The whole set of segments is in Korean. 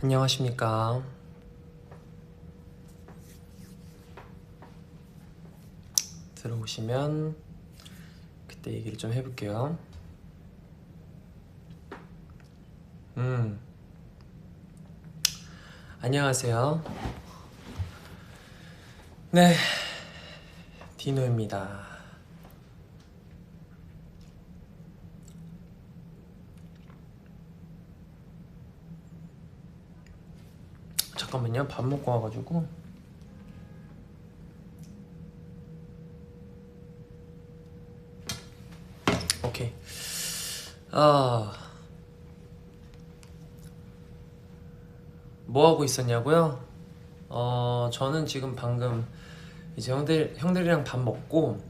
안녕하십니까. 들어오시면 그때 얘기를 좀 해볼게요. 안녕하세요. 네, 디노입니다. 잠깐만요. 밥 먹고 와가지고. 오케이. 뭐 하고 있었냐고요? 저는 지금 방금 이제 형들이랑 밥 먹고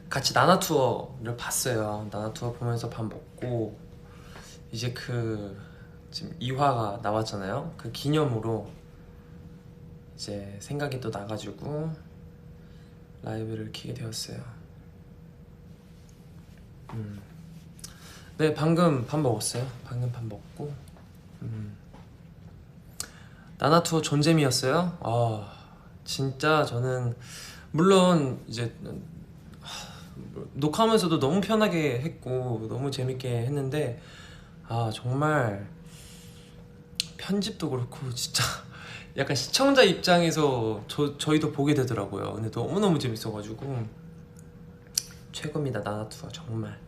같이 나나투어를 봤어요. 나나투어 보면서 밥 먹고 이제 지금 2화가 나왔잖아요. 그 기념으로 이제 생각이 또 나가지고 라이브를 켜게 되었어요. 네, 방금 밥 먹었어요. 방금 밥 먹고 나나투어 존재미였어요. 진짜 저는 물론 이제 녹화하면서도 너무 편하게 했고 너무 재밌게 했는데 정말 편집도 그렇고 진짜 약간 시청자 입장에서 저희도 보게 되더라고요. 근데 너무너무 재밌어가지고 최고입니다. 나나투어 정말.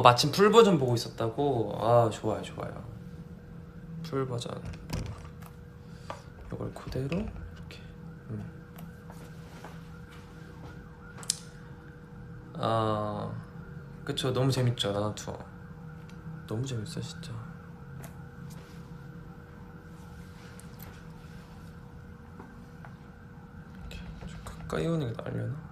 마침 풀버전 보고 있었다고? 좋아요 좋아요. 풀버전 이걸 그대로 이렇게 그쵸. 너무 재밌죠. 나나투어 너무 재밌어 진짜. 이렇게 좀 가까이 오는 게 나으려나?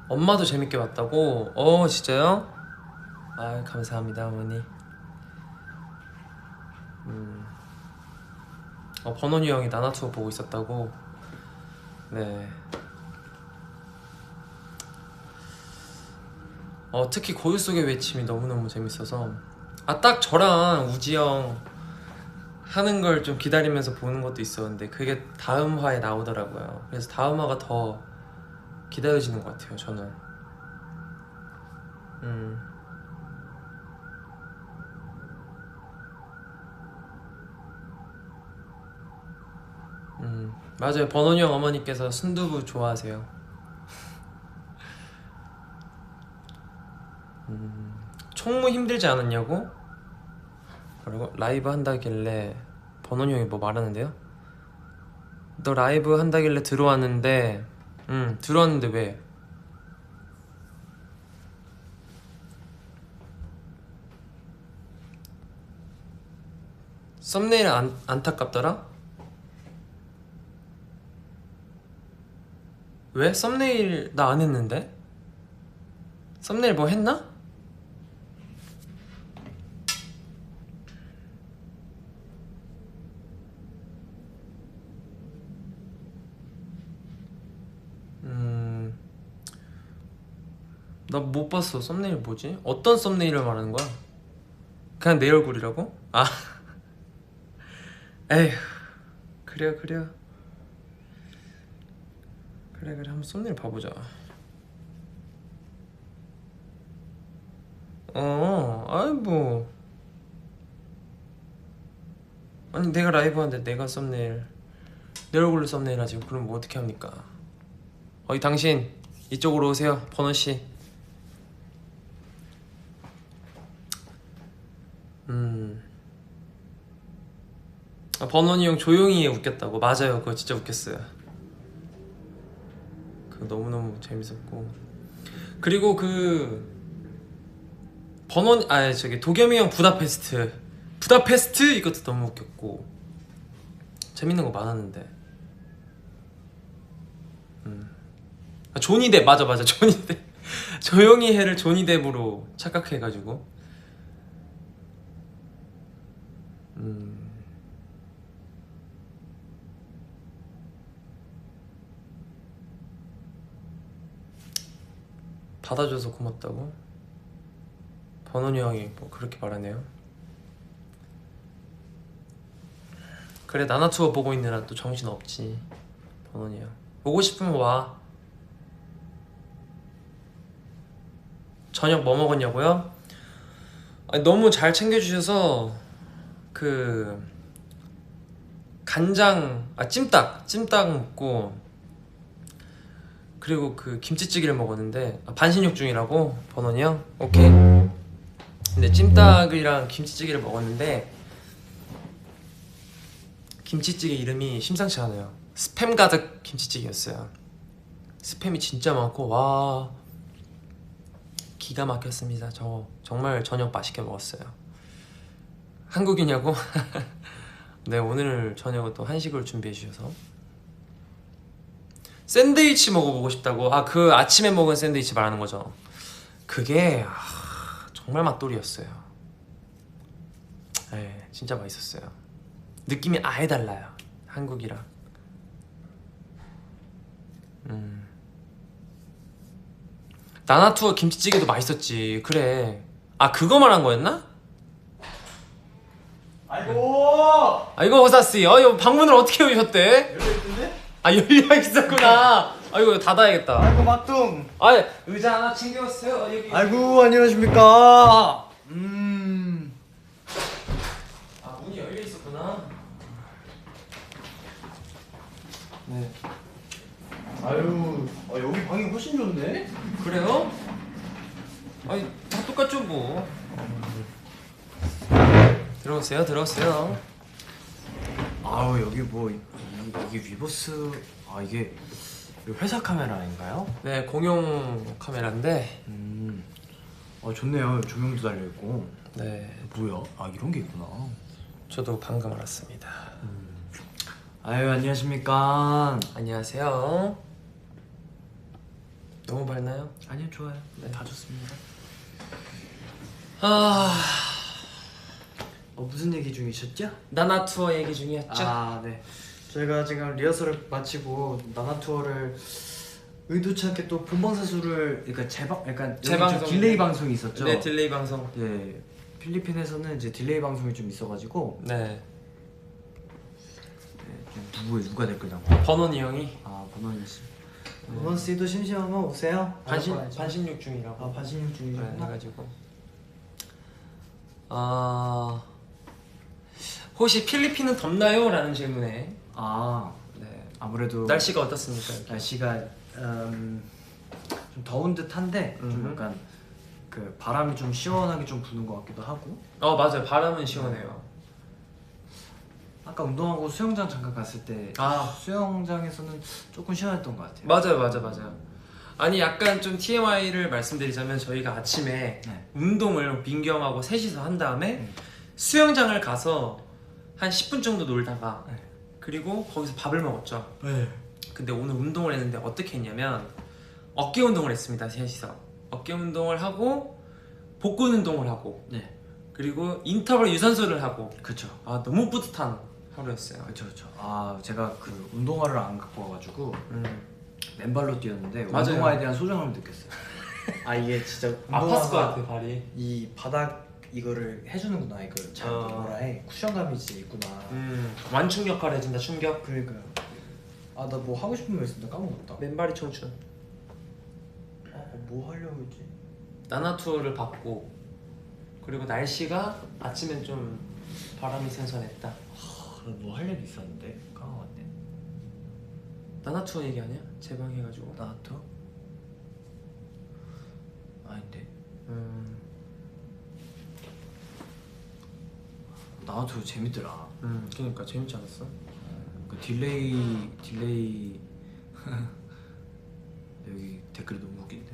엄마도 재밌게 봤다고? 진짜요? 감사합니다 어머니. 버논이 형이 나나투어 보고 있었다고? 네. 특히 고요 속의 외침이 너무너무 재밌어서 딱 저랑 우지 형 하는 걸 좀 기다리면서 보는 것도 있었는데 그게 다음 화에 나오더라고요. 그래서 다음 화가 더 기다려지는 것 같아요 저는. 맞아요. 버논이 형 어머니께서 순두부 좋아하세요. 총무 힘들지 않았냐고? 뭐라고? 라이브 한다길래 버논이 형이 뭐 말하는데요? 너 라이브 한다길래 들어왔는데 들어왔는데 왜? 썸네일 안타깝더라? 왜? 썸네일 나 안 했는데? 썸네일 뭐 했나? 나 못 봤어. 썸네일 뭐지? 어떤 썸네일을 말하는 거야? 그냥 내 얼굴이라고? 에휴. 그래요. 그래 한번 썸네일 봐보자. 뭐 아니 내가 라이브 하는데 내가 썸네일 내 얼굴로 썸네일 하지. 그럼 뭐 어떻게 합니까? 당신 이쪽으로 오세요. 버논씨. 버논이 형 조용히 웃겼다고. 맞아요. 그거 진짜 웃겼어요. 그거 너무너무 재밌었고. 그리고 도겸이 형 부다페스트 이것도 너무 웃겼고. 재밌는 거 많았는데. 조니뎁 맞아 조니뎁. 조용히 해를 조니뎁으로 착각해가지고. 받아줘서 고맙다고? 번원이 형이 뭐 그렇게 말하네요. 그래 나나투어 보고 있느라 또 정신 없지. 번원이 형 보고 싶으면 와. 저녁 뭐 먹었냐고요? 아니, 너무 잘 챙겨주셔서 그 간장 찜닭 먹고 그리고 그 김치찌개를 먹었는데 반신욕 중이라고 번원이 형? 오케이. 근데 찜닭이랑 김치찌개를 먹었는데 김치찌개 이름이 심상치 않아요. 스팸 가득 김치찌개였어요. 스팸이 진짜 많고 와 기가 막혔습니다. 저 정말 저녁 맛있게 먹었어요. 한국이냐고? 네 오늘 저녁은 또 한식을 준비해 주셔서 샌드위치 먹어보고 싶다고. 그 아침에 먹은 샌드위치 말하는 거죠. 그게 정말 맛돌이었어요. 네 진짜 맛있었어요. 느낌이 아예 달라요 한국이랑. 나나투어 김치찌개도 맛있었지. 그래 그거 말한 거였나? 아이고 호사씨 이거 방문을 어떻게 오셨대? 열려있던데? 열려 있었구나. 이거 닫아야겠다. 아이고 막둥. 의자 하나 챙겨왔어요. 여기. 아이고 안녕하십니까. 문이 열려 있었구나. 네. 아유 여기 방이 훨씬 좋네. 그래요? 다 똑같죠 뭐. 들어오세요. 아우 여기 뭐 이게 위버스 이게 회사 카메라인가요? 네 공용 카메라인데. 좋네요. 조명도 달려 있고. 네 뭐야? 이런 게 있구나. 저도 방금 알았습니다. 아유 안녕하십니까. 안녕하세요. 너무 밝나요? 아니요 좋아요. 네. 다 좋습니다. 무슨 얘기 중이셨죠? 나나투어 얘기 중이었죠? 네. 저희가 지금 리허설을 마치고 나나투어를 의도치 않게 또 본방사수를 재방송. 딜레이 방송이 있었죠. 네 딜레이 방송. 네. 필리핀에서는 이제 딜레이 방송이 좀 있어가지고 네 누가 댓글 번원이 형이 번원이 씨. 번원 씨도 심심하면 오세요. 반신욕 중이라고. 반신욕 중이구나. 네, 해가지고 혹시 필리핀은 덥나요? 라는 질문에 네. 아무래도 날씨가 어떻습니까? 여기? 날씨가 좀 더운 듯한데 좀 약간 그 바람이 좀 시원하게 좀 부는 것 같기도 하고. 맞아요. 바람은 시원해요. 아까 운동하고 수영장 잠깐 갔을 때 수영장에서는 조금 시원했던 것 같아요. 맞아요. 아니 약간 좀 TMI를 말씀드리자면 저희가 아침에 네. 운동을 민경하고 셋이서 한 다음에 수영장을 가서 한 10분 정도 놀다가 그리고 거기서 밥을 먹었죠. 근데 오늘 운동을 했는데 어떻게 했냐면 어깨 운동을 했습니다. 셋이서 어깨 운동을 하고 복근 운동을 하고 그리고 인터벌 유산소를 하고. 그쵸. 너무 뿌듯한 하루였어요. 그쵸. 제가 그 운동화를 안 갖고 와가지고 맨발로 뛰었는데 맞아요. 운동화에 대한 소중함을 느꼈어요. 이게 진짜 아팠을 것 같아 발이. 이 바닥 이거를 해주는구나. 이걸 잘 뭐라 해. 쿠션감이 진짜 있구나. 완충 역할을 해준다. 충격. 그러니까요. 나 뭐 하고 싶은 거 있습니다. 까먹었다. 맨발이 청춘. 뭐 하려고 했지? 나나투어를 받고 그리고 날씨가 아침엔 좀 바람이 선선했다. 뭐 할 일이 있었는데 까먹었네. 나나투어 얘기 아니야? 재방해가지고. 나나투어? 아닌데. 나나투어 재밌더라. 그러니까 재밌지 않았어? 그 딜레이 여기 댓글이 너무 웃긴데.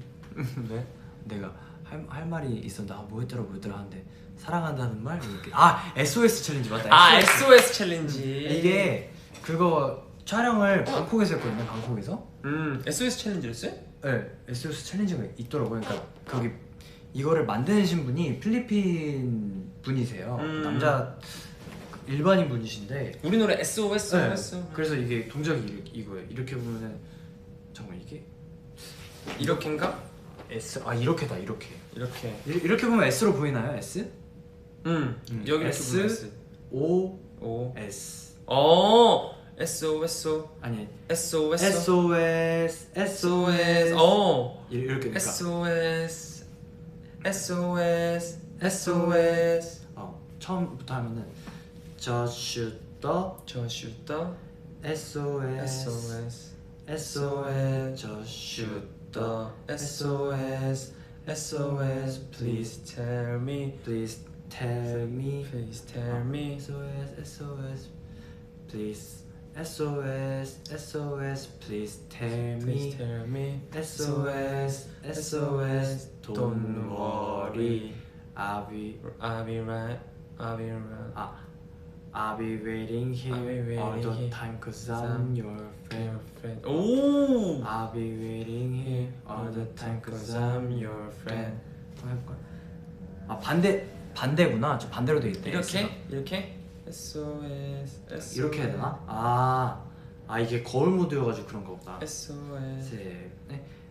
네? 내가 할 말이 있었는데 뭐 했더라 하는데 사랑한다는 말 이렇게 SOS 챌린지 맞다. SOS 챌린지. 이게 그거 촬영을 방콕에서 했거든요. 방콕에서. SOS 챌린지를 했어요? 네, SOS 챌린지가 있더라고요. 그러니까 거기 이거를 만드신 분이 필리핀 분이세요. 남자 일반인 분이신데 우리 노래 SOS. 그래서 이게 동작이 이거예요. 이렇게 보면은 정말 이게 이렇게인가? S 이렇게다 이렇게 이렇게 보면 S로 보이나요? S? 여기 이렇게 S, 보면 S O O S SOS 아니 SOS SOS SOS 이렇게 그러니까 SOS SOS 처음부터 하면은 Just shoot the SOS SOS Just shoot the SOS SOS please tell me Please tell me please tell me SOS SOS Please SOS SOS Please tell please me tell me SOS SOS Don't worry I'll be right I'll be waiting here I'll be waiting all the here. time cause I'm your friend friend 오 I'll be waiting here all the time cause I'm your friend 해볼까? 반대구나 저 반대로 돼 있대 이렇게 SOS SOS 이렇게 해야 되나? 이게 거울 모드여가지고 그런 거구나 SOS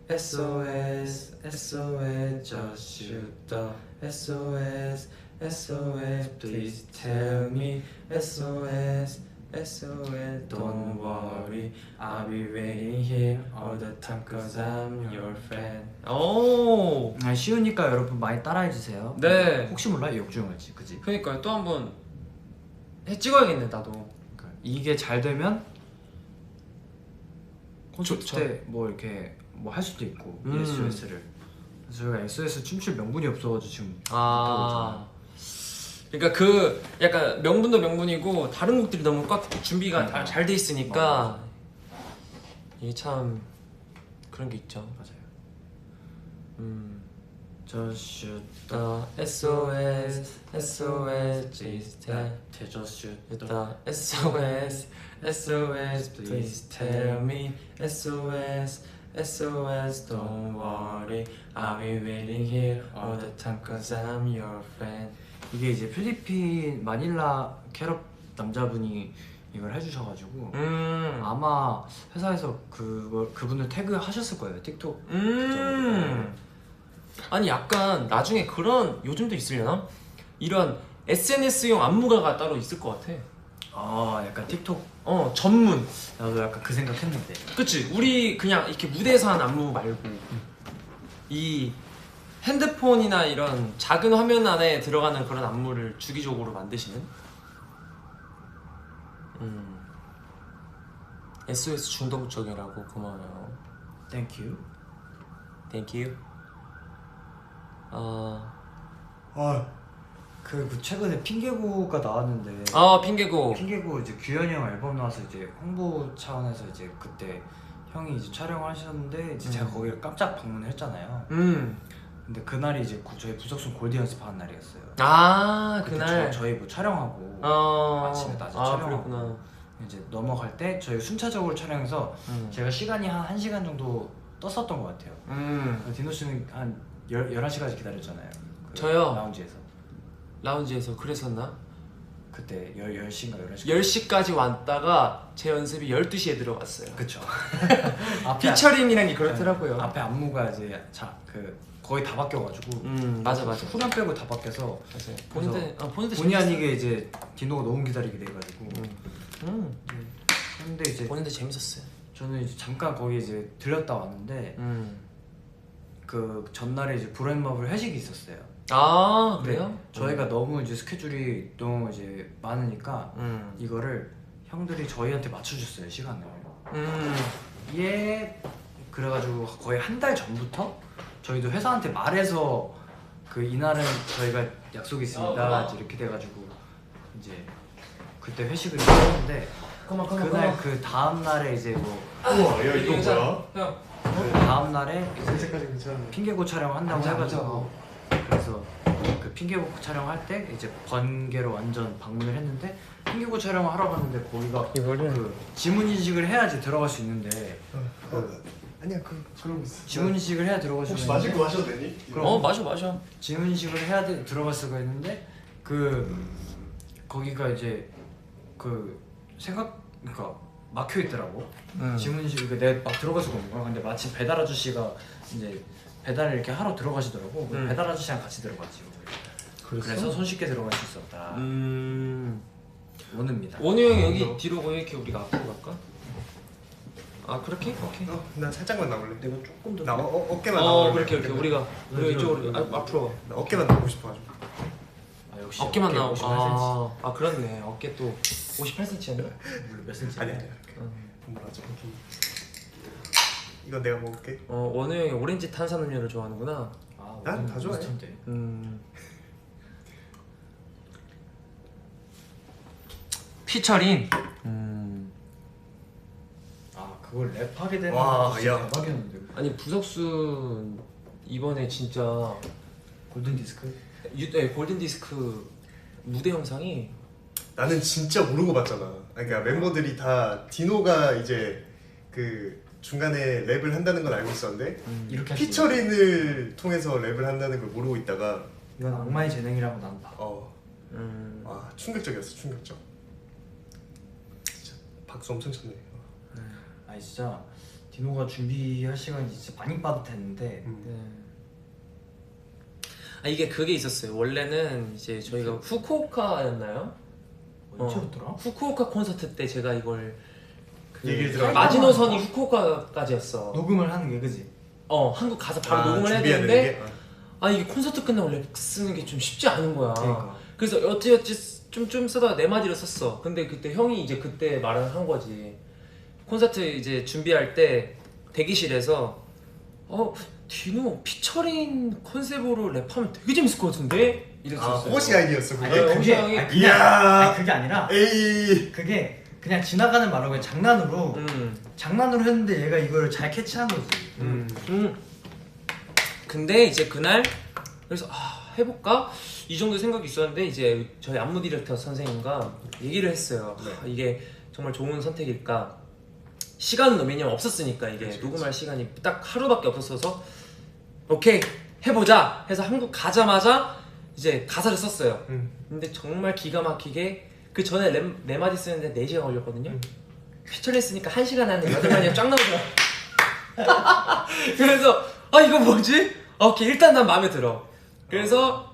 SOS SOS just shoot the SOS SOS please tell me SOS SOS don't worry I'll be waiting here all the time cause I'm your friend 오 쉬우니까 여러분 많이 따라해주세요 네. 혹시 몰라 역주행할지 그지? 그러니까요 또 한번 찍어야겠네 나도 그러니까 이게 잘 되면 콘서트 좋죠. 때 뭐 이렇게 뭐 할 수도 있고 SOS를 그래서 저희가 SOS 춤출 명분이 없어가지고 지금 그러니까 그 약간 명분도 명분이고 다른 곡들이 너무 꽉 준비가 잘 돼 있으니까 이게 참 그런 게 있죠. 맞아요. Just shoot the SOS SOS please tell Just shoot the SOS SOS please tell me SOS SOS don't worry I'll be waiting here all the time cause I'm your friend 이게 이제 필리핀 마닐라 캐럿 남자분이 이걸 해주셔가지고 아마 회사에서 그분을 태그 하셨을 거예요 틱톡 아니 약간 나중에 그런 요즘도 있으려나? 이런 SNS용 안무가가 따로 있을 것 같아 약간 틱톡 전문 나도 약간 그 생각했는데 그치? 우리 그냥 이렇게 무대에서 한 안무 말고 이 핸드폰이나 이런 작은 화면 안에 들어가는 그런 안무를 주기적으로 만드시는 SOS 중독적이라고 고마워요 Thank you Thank you 그 최근에 핑계고가 나왔는데 핑계고 이제 규현이 형 앨범 나와서 이제 홍보 차원에서 이제 그때 형이 이제 촬영을 하셨는데 이제 제가 거기를 깜짝 방문을 했잖아요 근데 그날이 이제 저희 부석순 골드 연습하는 날이었어요 그날 저희 뭐 촬영하고 아침에 낮에 촬영하고 그랬구나. 이제 넘어갈 때 저희 순차적으로 촬영해서 제가 시간이 한 1시간 정도 떴었던 것 같아요 디노 씨는 한 11시까지 기다렸잖아요 저요? 라운지에서 그랬었나? 그때 10시인가 11시 10시까지 왔다가 제 연습이 12시에 들어갔어요 그쵸 피처링이란 게 그렇더라고요 앞에 안무가 이제 거의 다 바뀌어가지고 맞아 후렴 빼고 다 바뀌어서 본인들 본의 아니게 이제 디노가 너무 기다리게 돼가지고 근데 이제 본인들 재밌었어요 저는 이제 잠깐 거기 이제 들렸다 왔는데 그 전날에 이제 브랜마블 회식이 있었어요 그래요? 저희가 너무 이제 스케줄이 너무 이제 많으니까 이거를 형들이 저희한테 맞춰줬어요 시간을 그래가지고 거의 한 달 전부터 저희도 회사한테 말해서 이날은 저희가 약속이 있습니다 이렇게 돼가지고 이제 그때 회식을 했는데 그날 그 다음 날에 이제 우와 야 이거 뭐야? 그 다음 날에 색깔이 괜찮네. 핑계고 촬영 한다고 해가지고 그래서 그 핑계고 촬영할 때 이제 번개로 완전 방문을 했는데 핑계고 촬영을 하러 갔는데 거기가 그 지문 인식을 해야지 들어갈 수 있는데 아니야 그런 거 있어. 지문 인식을 해야 들어갈 수 혹시 있는데 마실 거 마셔도 되니? 마셔 지문 인식을 해야 들어갈 수가 있는데 거기가 이제 그러니까 막혀 있더라고. 지문 인식 내가 막 들어갈 수가 없는 거야. 근데 마침 배달 아저씨가 이제 배달을 이렇게 하러 들어가시더라고. 음. 배달 아저씨랑 같이 들어갔지. 그래서 손쉽게 들어갈 수 있었다. 원우입니다. 원우 형이 여기 뒤로 오고 이렇게 우리가 앞으로 갈까? 아 그렇게? 오케이. 나 살짝만 나올래. 내가 조금 더 나 어깨만 나올래. 그렇게 우리가 이쪽으로 앞으로 나 어깨만 나오고 싶어가지고. 아, 역시 어깨만 어깨 나오고 58cm. 아 그렇네 어깨 또 58cm였나? 몇 cm? 아니야. 뭐라죠? 이건 내가 먹을게. 원우 형이 오렌지 탄산음료를 좋아하는구나. 아, 난 원우 다 좋아해. 몬스터인데. 피처린. 아, 그걸 랩하게 되는 와, 거 진짜 야. 대박이었는데. 아니 부석순 이번에 진짜 골든 디스크? 골든 디스크 무대 영상이 나는 진짜 모르고 봤잖아. 그러니까 멤버들이 다 디노가 이제 그 중간에 랩을 한다는 건 알고 있었는데 이렇게 할수 피처링을 통해서 랩을 한다는 걸 모르고 있다가 이건 악마의 재능이라고 난 봐. 와 충격적이었어. 충격적. 진짜 박수 엄청 쳤네. 아니 진짜 디노가 준비할 시간이 진짜 많이 빠듯했는데 네. 아 이게 그게 있었어요. 원래는 이제 저희가 후쿠오카였나요? 언제부터라? 후쿠오카 콘서트 때 제가 이걸 얘기를 들어. 마지노선이 후쿠오카까지였어. 녹음을 하는 게 그지? 한국 가서 바로 녹음을 해야 준비해야 되는데 되는 게? 이게 콘서트 끝나고 랩 쓰는 게 좀 쉽지 않은 거야. 그러니까. 그래서 어찌어찌 좀 쓰다가 네 마디를 썼어. 근데 그때 형이 이제 그때 말을 한 거지. 콘서트 이제 준비할 때 대기실에서 디노 피처링 컨셉으로 랩하면 되게 재밌을 것 같은데? 이랬었어요. 호시 아이디였어 그게? 아니, 그게 형이- 아니, 이야. 그게 아니라 에이. 그게 그냥 지나가는 말로 그냥 장난으로 장난으로 했는데 얘가 이걸 잘 캐치한 거지. 근데 이제 그날 그래서 해볼까? 이 정도 생각이 있었는데 이제 저희 안무 디렉터 선생님과 얘기를 했어요. 네. 이게 정말 좋은 선택일까? 시간은 왜냐면 없었으니까 이게 그치, 녹음할 시간이 딱 하루밖에 없었어서 오케이 해보자 해서 한국 가자마자 이제 가사를 썼어요. 근데 정말 기가 막히게 그 전에 네 마디 쓰는데 4시간 걸렸거든요. 피처링 쓰니까 1시간 안에 8마디가 쫙 나오더라고. 그래서 이거 뭐지? 오케이 일단 난 마음에 들어. 그래서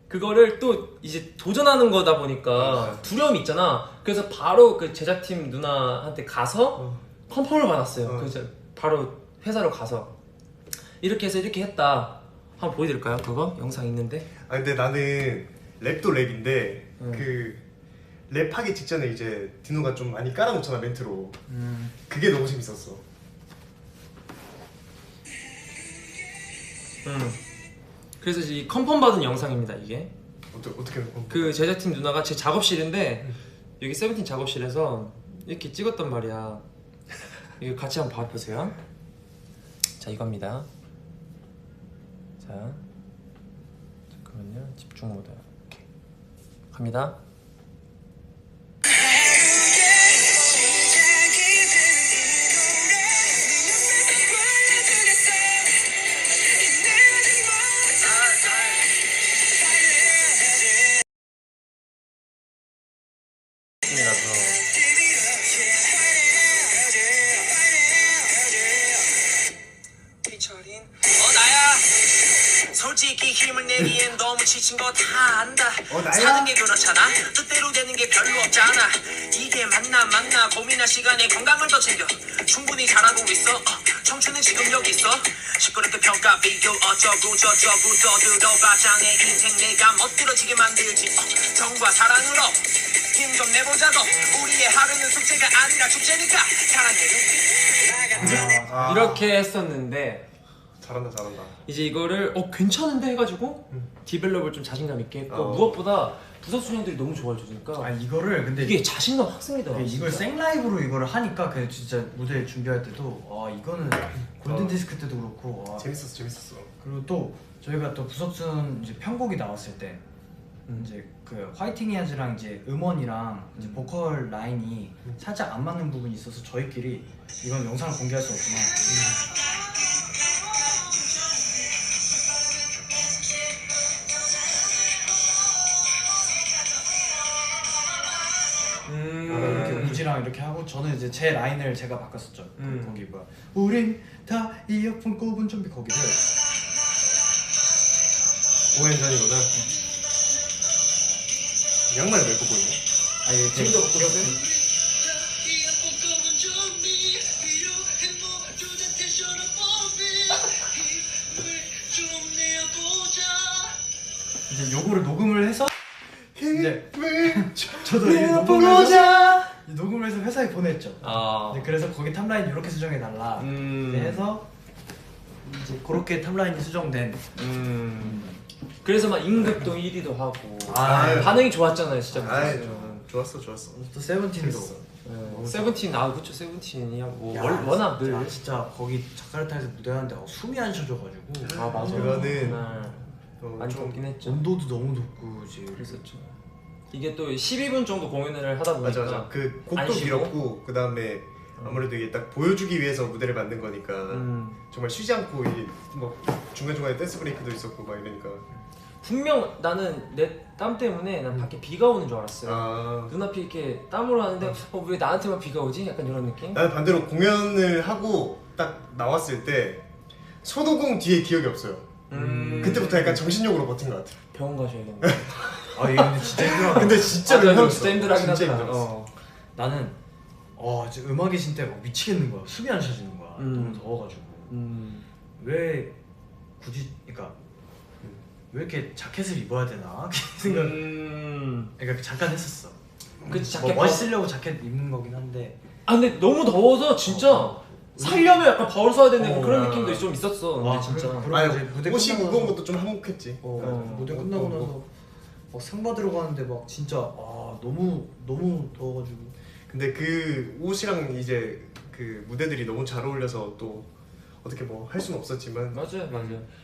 그거를 또 이제 도전하는 거다 보니까 두려움이 있잖아. 그래서 바로 그 제작팀 누나한테 가서 컨펌을 받았어요. 그래서 바로 회사로 가서 이렇게 해서 이렇게 했다. 한번 보여드릴까요? 그거 영상 있는데. 근데 나는 랩도 랩인데 그 랩하기 직전에 이제 디노가 좀 많이 깔아놓잖아 멘트로. 그게 너무 재밌었어. 그래서 이 컨펌 받은 영상입니다. 이게 어떻게 그 제작팀 누나가 제 작업실인데 여기 세븐틴 작업실에서 이렇게 찍었단 말이야. 이거 같이 한번 봐보세요. 자 이겁니다. 자 잠깐만요. 집중 모드 이렇게 갑니다. 나야 솔직히 힘을 내기엔 너무 지친 거 다 안다. 나야? 사는 게 그렇잖아. 뜻대로 되는 게 별로 없잖아. 이게 맞나 고민할 시간에 건강을 더 챙겨. 충분히 잘하고 있어. 청춘은 지금 여기 있어. 시끄럽게 평가 비교 어쩌고 저쩌고 떠들어봐자 내 인생 내가 멋들어지게 만들지. 정과 사랑으로 힘 좀 내보자고. 우리의 하루는 숙제가 아니라 축제니까 사랑해. 이렇게 했었는데 잘한다. 이제 이거를 괜찮은데 해가지고 디벨롭을 좀 자신감 있게 했고 무엇보다 부석순 형들이 너무 좋아해 주니까 이거를 근데 이게 자신감 확 생기더라고. 이걸 생라이브로 이걸 하니까 그 진짜 무대 준비할 때도 이거는 골든 디스크 때도 그렇고 재밌었어. 그리고 또 저희가 또 부석순 이제 편곡이 나왔을 때 이제 그 화이팅 해야지랑 이제 음원이랑 이제 보컬 라인이 살짝 안 맞는 부분이 있어서 저희끼리 이건 영상을 공개할 수 없지만 이렇게 우지랑 이렇게 하고 저는 이제 제 라인을 제가 바꿨었죠. 거기 뭐야 우린 다 이어폰 꼽은 좀비 거기를 공연 전이구나. 양말 왜 보고 있냐? 아예 지금도 먹고 있어요? 이제 요거를 녹음을 해서 이제 저도 이 내가 녹음을 해서 보자. 이 녹음을 해서 회사에 보냈죠. 아. 이제 그래서 거기 탑라인 이렇게 수정해 달라. 이제 해서 이제 그렇게 탑라인이 수정된. 그래서 막 임급도 1위도 하고 아, 반응이 좋았잖아요, 진짜. 아, 무슨. 좋았어. 또 세븐틴도. 세븐틴 그쵸 세븐틴이야 뭐 야, 워낙 진짜, 늘. 진짜 거기 자카르타에서 무대하는데 숨이 안 쉬어져가지고 아 맞아. 그거는 많이 좀 덥긴 했죠. 온도도 너무 높고 이제 그랬었죠. 이게 또 12분 정도 공연을 하다 보니까 맞아. 그 안 곡도 쉬고. 길었고 그 다음에 아무래도 이게 딱 보여주기 위해서 무대를 만든 거니까 정말 쉬지 않고 뭐 중간중간에 댄스 브레이크도 있었고 막 이러니까. 분명 나는 내 땀 때문에 난 밖에 비가 오는 줄 알았어요. 아, 눈앞이 이렇게 땀으로 하는데 왜 나한테만 비가 오지? 약간 이런 느낌? 나는 반대로 공연을 하고 딱 나왔을 때 소도공 뒤에 기억이 없어요. 그때부터 약간 정신력으로 버틴 것 같아. 병원 가셔야겠네. 아 이거 근데 진짜 힘들어. 근데 진짜 맞아, 힘들었어. 진짜 힘들하긴 진짜 하더라. 힘들었어. 나는 지금 음악의 신때 막 미치겠는 거야. 숨이 안 쉬어지는 거야. 너무 더워가지고 왜 굳이 그러니까 왜 이렇게 자켓을 입어야 되나 생각. 그러니까 잠깐 했었어. 그치 뭐 자켓 멋있으려고 자켓 입는 거긴 한데. 아 근데 너무 더워서 진짜 살려면 약간 바울 써야 되는 그런 아. 느낌도 좀 있었어. 와, 근데 진짜. 그럼 아니 이제 무대 옷이 끝나고 무거운 나서- 것도 좀 한몫했지. 무대 끝나고 나서 막 상 받으러 가는데 막 진짜 너무 더워가지고. 근데 그 옷이랑 이제 그 무대들이 너무 잘 어울려서 또 어떻게 뭐 할 수는 없었지만 맞아요.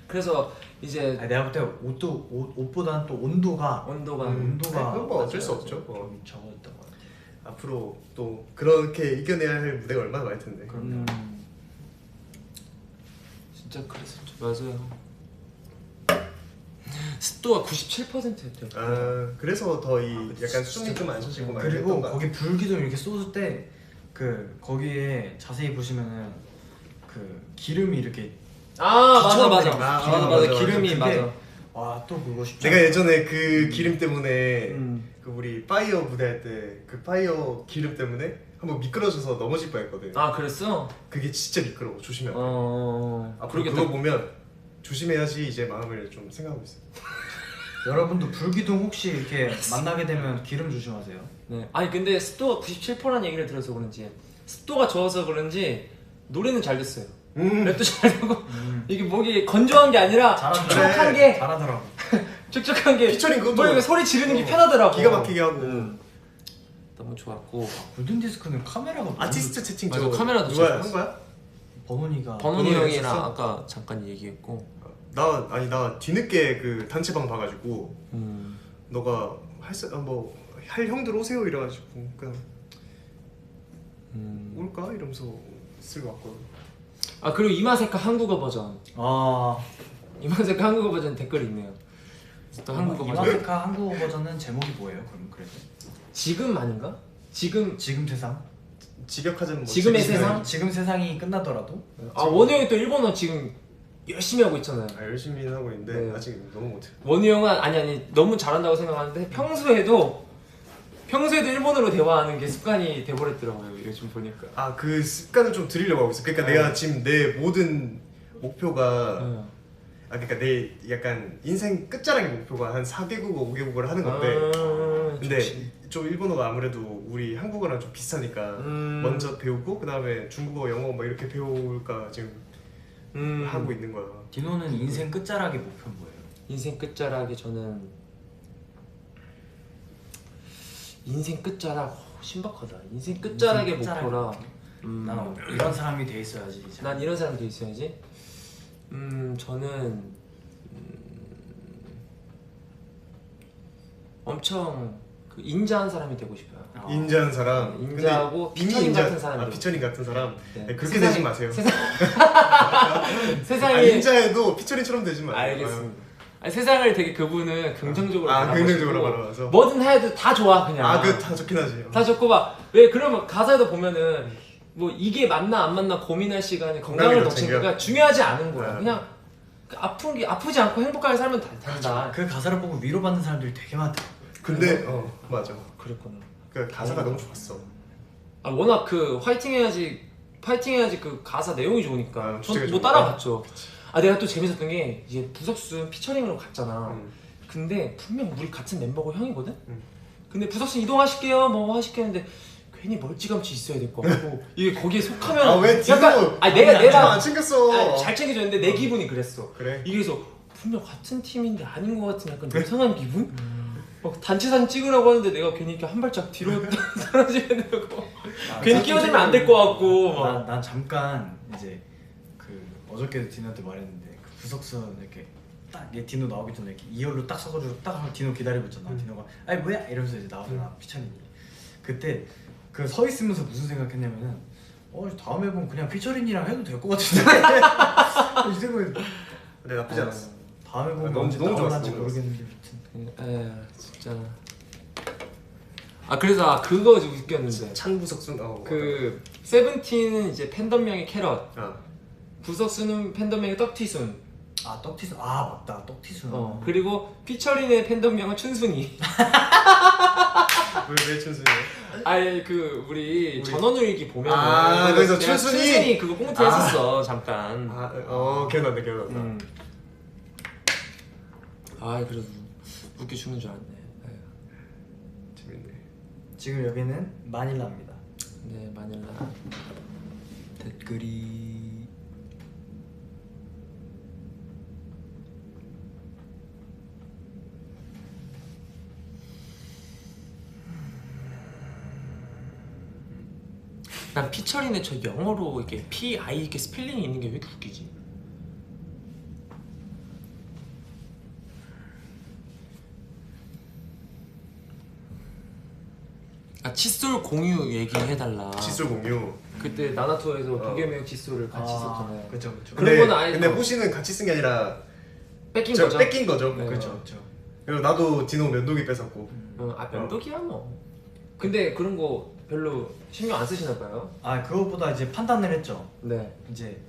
그래서 이제 아니, 내가 볼 때 옷보다는 또 온도가 온도가 그건 뭐 어쩔 수 맞아요. 없죠. 뭐. 좀 적었던 것 같아. 앞으로 또 그렇게 이겨내야 할 무대가 얼마나 많을 텐데. 진짜 그랬었죠. 맞아요. 습도가 97%였대요. 아 그래서 더 이 약간 숨이 좀 안 쉬어지고 막 그리고 이랬던 거 거기 불기둥 이렇게 쏟을 때 그 거기에 자세히 보시면은 그 기름이 이렇게 맞아 기처럼 맞아. 되니까. 맞아. 기름이 그게- 맞아. 또 그거 쉽지 내가 않아. 예전에 그 기름 때문에 음. 그 우리 파이어 무대 할 때 그 파이어 기름 때문에 한번 미끄러져서 넘어질 뻔했거든. 그랬어? 그게 진짜 미끄러워. 조심해야 돼. 아 앞으로 그거 보면 조심해야지 이제 마음을 좀 생각하고 있어. 여러분도 불기둥 혹시 이렇게 만나게 되면 기름 조심하세요. 네. 아니 근데 습도가 97%라는 얘기를 들어서 그런지 습도가 좋아서 그런지 노래는 잘 됐어요. 랩도 잘 되고 이게 목이 건조한 게 아니라 촉촉한 게 잘하더라고. 촉촉한 게 피처링 그것도 뭐 이렇게 소리 지르는 게 편하더라고. 기가 막히게 하고. 너무 좋았고 골든 디스크는 카메라가 너무 아티스트 채팅 맞아, 저거 카메라도 누가 잘 한 거야? 번훈이가 번훈이 번훈이가 형이랑 했었어? 아까 잠깐 얘기했고 나 뒤늦게 그 단체방 봐가지고 너가 할 형들 오세요 이래가지고 그냥 올까 이러면서 쓰고 왔거든. 그리고 이마세카 한국어 버전 이마세카 한국어 버전 댓글이 있네요. 또 한국어 버전 이마세카 한국어 버전은 제목이 뭐예요? 그럼 그래도 지금 아닌가? 지금 지금 세상? 직역하자면 뭐 지금의 지금 세상? 지금 세상이 끝나더라도 원우 형이 또 일본어 지금 열심히 하고 있잖아요. 열심히 하고 있는데 네. 아직 너무 못해. 원우 형은 아니 너무 잘한다고 생각하는데 평소에도 일본어로 대화하는 게 습관이 돼버렸더라고요. 요즘 보니까. 그 습관을 좀 들이려고 하고 있어. 그러니까 내가 지금 내 모든 목표가 그러니까 내 약간 인생 끝자락의 목표가 한 4개국어 5개국어를 하는 건데 근데 좀 일본어가 아무래도 우리 한국어랑 좀 비슷하니까 먼저 배우고 그 다음에 중국어, 영어 뭐 이렇게 배울까 지금 하고 있는 거야. 디노는 인생 끝자락의 목표는 뭐예요? 인생 끝자락이 저는 인생 끝자락 신박하다. 인생 끝자락의 인생 끝자락의 목표라. 나는 이런 사람이 돼 있어야지. 난 이런 사람이 돼 있어야지. 저는 엄청 그 인자한 사람이 되고 싶어요. 인자한 사람. 인자하고 근데 피처링 이미 같은 사람이. 피처링 같은 사람. 네. 네, 그렇게 되지 마세요. 세상에 인자해도 피처링처럼 되지 마세요. 알겠습니다. 세상을 되게 그분은 긍정적으로 긍정적으로 바라보시고 바라봐서. 뭐든 해도 다 좋아 그냥. 그거 다 좋긴 하지. 다 좋고 막 왜 그러면 가사에도 보면은 뭐 이게 맞나 안 맞나 고민할 시간에 건강을 더 챙기니까 중요하지 않은 거야. 그냥 아픈 게 아프지 않고 행복하게 살면 된다. 그 가사를 보고 위로받는 사람들이 되게 많더라고. 근데 맞아. 그랬구나. 그 가사가 너무 좋았어. 아 워낙 그 파이팅 해야지 그 가사 내용이 좋으니까 주제가 전뭐 좋으니까. 따라갔죠. 아 내가 또 재밌었던 게 이제 부석순 피처링으로 갔잖아. 근데 분명 우리 같은 멤버고 형이거든. 근데 부석순 이동하실게요 뭐 하실게요 했는데 괜히 멀찌감치 있어야 될 것 같고 이게 거기에 속하면 아왜 약간 아니 내가 안 챙겼어. 아니, 잘 챙겨줬는데 내 기분이 그랬어. 그래. 이게 그래서 분명 같은 팀인데 아닌 것 같은 약간 이상한 기분? 막 단체 사진 찍으라고 하는데 내가 괜히 이렇게 한 발짝 뒤로 떨어지게 되고 괜히 끼어들면 안 될 것 같고 막. 난 잠깐 이제 그 어저께도 디노한테 말했는데 그 부석순 이렇게 딱 얘 디노 나오기 전에 이렇게 2열로 딱 서가지고 딱 디노 기다리고 있잖아. 디노가 아니 뭐야 이러면서 이제 나오잖아. 피처링이 그때 그 서 있으면서 무슨 생각했냐면은 다음 앨범 그냥 피처링이랑 해도 될 것 같은데 이 생각이. 근데 나쁘지 않았어. 다음 앨범 너무 언제 좋았어, 나올지 너무 모르겠는데 아무튼 에 진짜. 아 그래서 그거 좀 웃겼는데 창부석순 그 세븐틴은 이제 팬덤명이 캐럿, 아 부석순은 팬덤명이 떡티순. 아 떡티순 아 맞다 떡티순. 그리고 피처링의 팬덤명은 춘순이. 왜 춘순이야? 아니 그 우리 전원일기 보면 그래서 내가 춘순이 그거 꽁트 했었어 잠깐. 기억난다 기억난다. 아 그래도 웃겨 죽는 줄 알았네. 재밌네. 지금 여기는 마닐라입니다. 네 마닐라. 댓글이 난 피처링에 저 영어로 이렇게 P.I 이렇게 스펠링이 있는 게 왜 이렇게 웃기지? 아 칫솔 공유 얘기해달라. 칫솔 공유. 그때 나나토에서 도겸이랑 칫솔을 같이 썼잖아요. 그렇죠. 그런 건 아니죠. 근데 호시는 같이 쓴 게 아니라 뺏긴 거죠. 뺏긴 거죠. 네. 그렇죠. 그리고 나도 디노 면도기 뺏었고. 면도기야 뭐. 근데 그런 거 별로 신경 안 쓰시나 봐요. 그것보다 이제 판단을 했죠. 네. 이제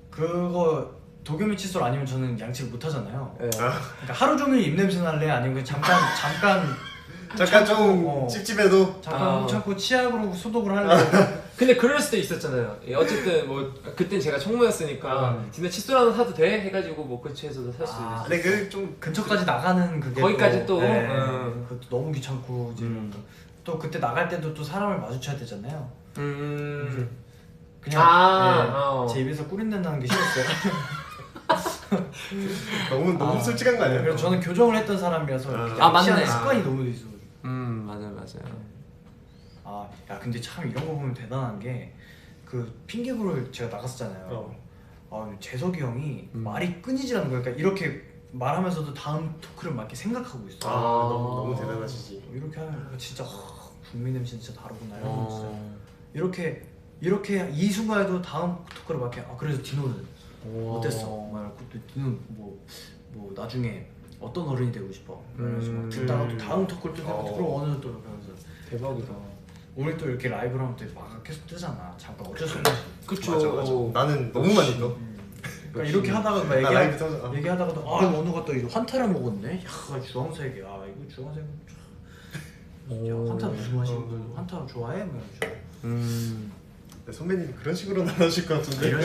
그거 도겸이 칫솔 아니면 저는 양치를 못 하잖아요. 네. 그러니까 하루 종일 입냄새 날래 아니면 잠깐 좀 찝찝해도 못 참고 치약으로 소독을 할래. 근데 그럴 수도 있었잖아요. 어쨌든 뭐 그땐 제가 총무였으니까 디너 칫솔 하나 사도 돼? 해가지고 뭐 근처에서도 살 수 있어. 근데 그 좀 근처까지 나가는 그게 거기까지 또 그것도 너무 귀찮고 이제 또 그때 나갈 때도 또 사람을 마주쳐야 되잖아요. 음. 그냥 제 입에서 꿀이 난다는 게 싫었어요. 너무 솔직한 거 아니야? 그래서 저는 교정을 했던 사람이라서 맞네. 습관이 너무 돼 있어. 맞아요. 야 근데 참 이런 거 보면 대단한 게 그 핑계부를 제가 나갔었잖아요. 재석이 형이 말이 끊이질 않는 거예요. 그러니까 이렇게 말하면서도 다음 토크를 막 이렇게 생각하고 있어. 너무 대단하시지. 이렇게 하면 진짜 국민 MC 진짜 다르구나 이런 진짜 이렇게 이 순간에도 다음 토크를 막 이렇게 그래서 디노는 어땠어? 막 그때 디노 뭐 나중에 어떤 어른이 되고 싶어? 그래서 막 듣다가 또 다음 토크를 또 생각해 그럼 어느 또 이렇게 하면서 대박이다. 오늘 또 이렇게 라이브를 하면 또 막 계속 뜨잖아. 잠깐 어쩔 수 없지. 그쵸. 맞아. 나는 너무 많이 떠. 그러니까 이렇게 하다가 막 나 라이브 터져. 얘기하다가도 원우가 또 이거 환타를 먹었네. 야 주황색이야. 이거 주황색. 야 환타 무슨 맛이야? 환타 좋아해? 뭐 선배님 그런 식으로는 안 하실 것 같은데. 이런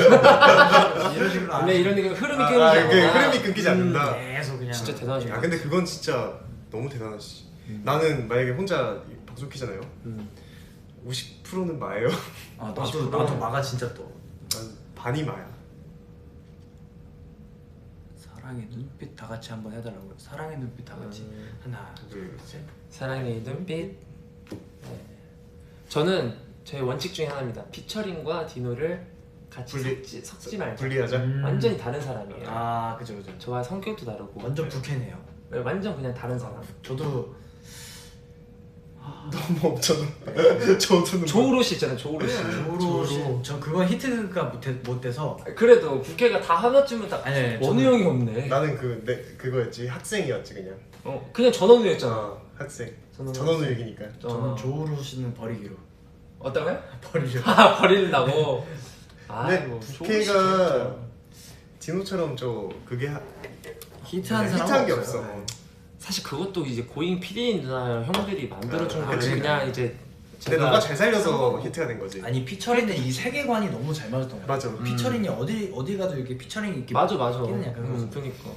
식으로 근데 이런 게 흐름이 끊이지 흐름이 끊기지 않는다. 계속 그냥 진짜 대단하신 것 근데 그건 진짜 너무 대단하시지. 나는 만약에 혼자 방송 키잖아요. 50%는 마예요. 나도 마가 진짜 또 난 반이 마야. 사랑의 눈빛 다 같이 한번 해달라고요. 사랑의 눈빛 다 같이 하나 둘 셋. 사랑의 눈빛. 저는 저의 원칙 중에 하나입니다. 피처링과 디노를 같이 섞지 말자. 분리하자. 완전히 다른 사람이에요. 그죠. 저와 성격도 다르고 완전 불쾌네요. 완전 그냥 다른 사람. 저도 너무 없잖아. 저도는 조우로 씨 있잖아요. 조우로 씨. 조로 저 그건 히트가 못 돼서 그래도 부캐가 다 하나쯤은 다 아니, 원우 형이 없네. 나는 그거였지. 학생이었지 그냥. 그냥 전원우였잖아. 학생. 전원우 전원우 얘기니까. 저는 조로 씨는 버리기로. 어떤가요? 버리죠. 버린다고. 근데 뭐 부캐가 디노처럼 그게 히트한 그냥 사람 히트한 게 없어요. 없어. 네. 사실 그것도 이제 고잉 PD나 형들이 만들어준 아, 거지. 그치. 그냥 이제 근데 너가 잘 살려서 히트가 된 거지. 아니 피처링의 이 세계관이 너무 잘 맞았던 거 같아. 맞아. 피처링이 어디 가도 이렇게 피처링이 이렇게 맞아. 끼는 약간 그런 그니까.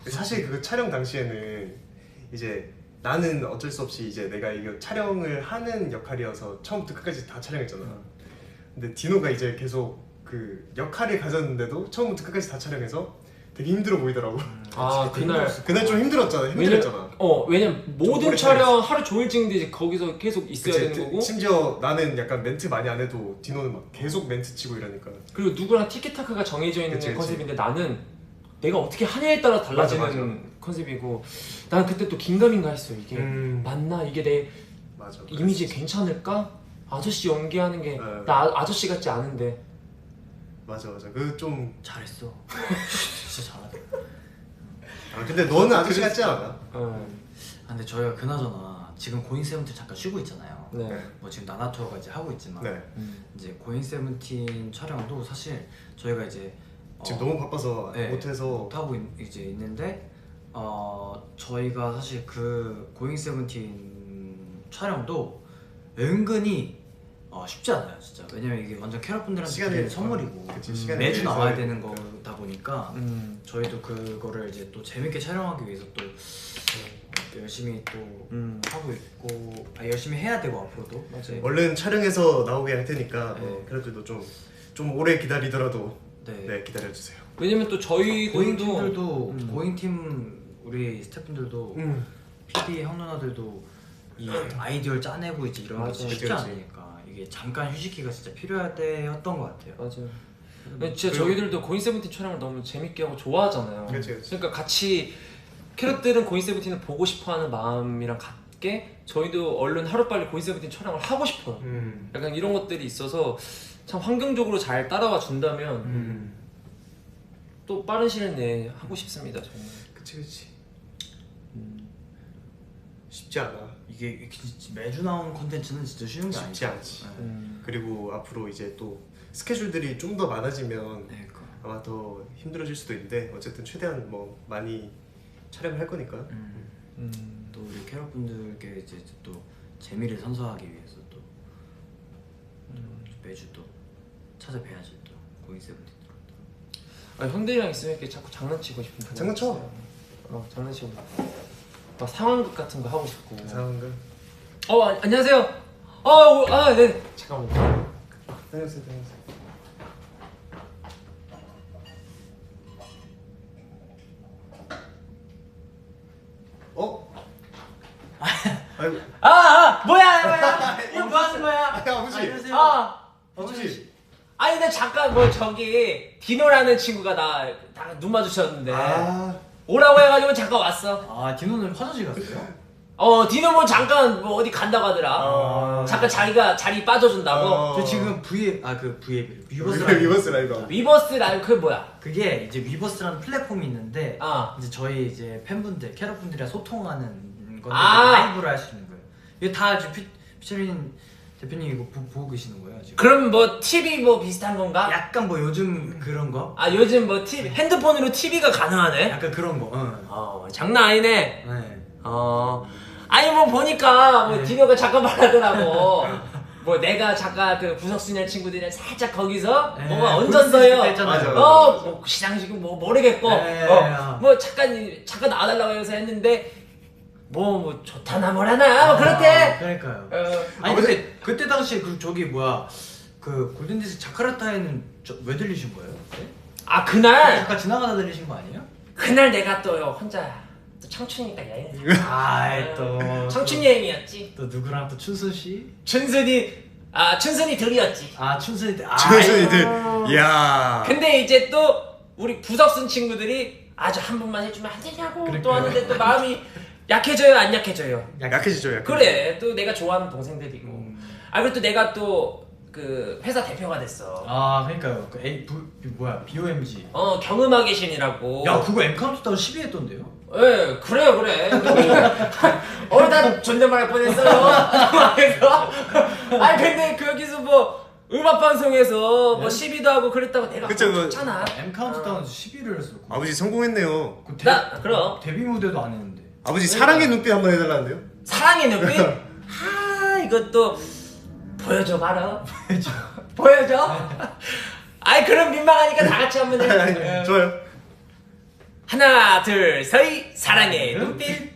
사실 그 촬영 당시에는 이제 나는 어쩔 수 없이 이제 내가 이거 촬영을 하는 역할이어서 처음부터 끝까지 다 촬영했잖아. 근데 디노가 이제 계속 그 역할을 가졌는데도 처음부터 끝까지 다 촬영해서 되게 힘들어 보이더라고. 아 그날 그날 좀 힘들었잖아. 왜냐면 모든 오래 촬영 하루 종일 찍는데 이제 거기서 계속 있어야 그치, 되는 거고. 심지어 나는 약간 멘트 많이 안 해도 디노는 막 계속 멘트 치고 이러니까. 그리고 누구랑 티키타카가 정해져 있는 그치. 컨셉인데 나는 내가 어떻게 하냐에 따라 달라지는 맞아. 컨셉이고 난 그때 또 긴가민가 했어. 이게 맞나? 이게 내 맞아. 이미지 괜찮을까? 아저씨 연기하는 게 나 아저씨 같지 않은데. 맞아. 그 좀 잘했어. 진짜 잘하다. 근데 너는 아저씨 같지 않아? 근데 저희가 그나저나 지금 고잉 세븐틴 잠깐 쉬고 있잖아요. 네. 뭐 지금 나나 투어가 이제 하고 있지만 네. 이제 고잉 세븐틴 촬영도 사실 저희가 이제 지금 너무 바빠서 네, 못해서 못하고 이제 있는데 저희가 사실 그 고잉 세븐틴 촬영도 은근히 쉽지 않아요 진짜. 왜냐면 이게 완전 캐럿분들한테 드리는 선물이고 매주 나와야 되는 거다 보니까 저희도 그거를 이제 또 재밌게 촬영하기 위해서 또 열심히 또 하고 있고 열심히 해야 되고 앞으로도 맞아요. 얼른 촬영해서 나오게 할 테니까 네. 그래도 좀 오래 기다리더라도 네. 기다려주세요. 왜냐면 또 저희 고잉 팀들도 고잉 팀 우리 스태프분들도 PD 형 누나들도 이 아이디어를 짜내고 이제 이런 게 맞아. 쉽지 그치. 않으니까 이게 잠깐 휴식기가 진짜 필요할 때였던 것 같아요. 맞아요. 진짜 저희들도 고잉 세븐틴 촬영을 너무 재밌게 하고 좋아하잖아요. 그치. 그러니까 같이 캐럿들은 고잉 세븐틴을 보고 싶어하는 마음이랑 같게 저희도 얼른 하루빨리 고잉 세븐틴 촬영을 하고 싶어요. 약간 이런 것들이 있어서 참 환경적으로 잘 따라와 준다면 또 빠른 시일 내에 하고 싶습니다. 저는. 그치. 쉽지 않아. 이게 매주 나오는 콘텐츠는 진짜 쉬운 게 쉽지 아니죠. 않지. 네. 그리고 앞으로 이제 또 스케줄들이 좀 더 많아지면 네, 그거. 아마 더 힘들어질 수도 있는데 어쨌든 최대한 뭐 많이 촬영을 할 거니까. 또 우리 캐럿분들께 이제 또 재미를 선사하기 위해서 또 매주 또 찾아뵈야지 또 고잉 세븐틴. 형들이랑 있으면 이렇게 자꾸 장난치고 싶은 그런 장난쳐. 거 있어요. 장난치고 막 상황극 같은 거 하고 싶고. 상황극. 안녕하세요. 네. 잠깐만요. 다녀오세요. 아이고. 뭐야? 이거 뭐 하는 거야? 아버지. 아버지. 아니 나 잠깐 저기 디노라는 친구가 나 눈 마주쳤는데 오라고 해가지고 잠깐 왔어. 디노는 화장실 갔어요? 디노 뭐 잠깐 뭐 어디 간다고 하더라. 잠깐 자기가 자리 빠져준다고. 저 지금 위버스 위버스 라이브. 위버스 라이브 그게 뭐야? 그게 이제 위버스라는 플랫폼이 있는데 아. 이제 저희 이제 팬분들 캐럿분들이랑 소통하는 건데 아. 라이브를 할 수 있는 거예요. 이게 다 지금 피처린 대표님 이거 보고 계시는 거예요 지금? 그럼 뭐 TV 뭐 비슷한 건가? 약간 뭐 요즘 그런 거? 요즘 뭐 TV 핸드폰으로 TV가 가능하네? 약간 그런 거. 장난 아니네. 네. 아니 뭐 보니까 뭐 네. 디노가 잠깐 말하더라고. 뭐 내가 잠깐 그 구석순이랑 친구들이랑 살짝 거기서 네, 뭐가 보여줄 수 얹었어요. 있다 했잖아요. 뭐 시상식은 뭐 모르겠고 네. 뭐 잠깐 나와달라고 해서 했는데 뭐 좋다나 뭐라나 뭐 그렇대. 그러니까요. 아니 근데 그때 당시에 그 골든디스크 자카르타에는 왜 들리신 거예요? 네? 그날 잠깐 지나가다 들리신 거 아니에요? 그날 내가 또 혼자 또 청춘이니까 여행. 또 청춘 여행이었지. 또 누구랑 또 춘순 씨? 춘순이 둘이었지. 춘순이 때. 최순이들. 이야. 근데 이제 또 우리 부석순 친구들이 아주 한 번만 해주면 안 되냐고 또 하는데 또 마음이 약해져요 안 약해져요? 약해지죠. 그래 또 내가 좋아하는 동생들이고 그리고 또 내가 또 그 회사 대표가 됐어. 그러니까요. BOMG. 경음악의 신이라고. 야 그거 M카운트다운 10위 했던데요? 예, 그래요. 나 존댓말 할 뻔했어요. 그래서 근데 거기서 뭐 음악 방송에서 뭐 시비도 하고 그랬다고 내가 그쵸, 뭐- 좋잖아. M 카운트다운에서 11을 했어. 아버지 성공했네요. 그럼 데뷔 무대도 안 했는데. 아버지 사랑의 눈빛 한번 해달라는데요? 사랑의 눈빛. 이것도 보여줘 봐라. 보여줘. 아이 그럼 민망하니까 다 같이 한번 해. 좋아요. 하나 둘 셋 사랑의 눈빛.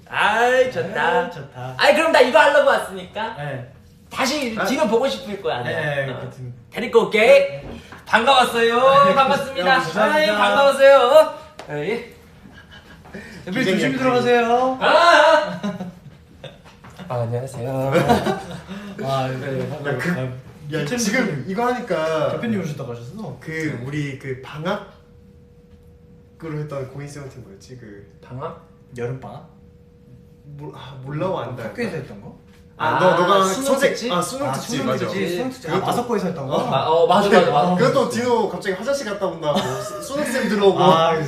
아이 좋다. 좋다. 아이 그럼 나 이거 하려고 왔으니까 네. 다시 뒤는 보고 싶을 거야. 네, 어. 같은. 데리고 올게. 반가웠어요. 반갑습니다. 감사합니다. 아이 반가웠어요. 에이. 대표님 조심히 들어가세요. 안녕하세요. 아, 네. 야 지금 이거 하니까 대표님 오셨다 가셨어? 그 우리 그 방학으로 했던 고인 세븐틴 뭐였지? 그 방학? 여름 방학? 몰라와 안다. 학교에서 했던 거? 너가 수능 특집? 수능 특집 맞아. 수능 특집. 그것도- 마석고에서 했던 거? 맞아. 그것도 디노 갑자기 화장실 갔다 온다고 수능쌤 들어오고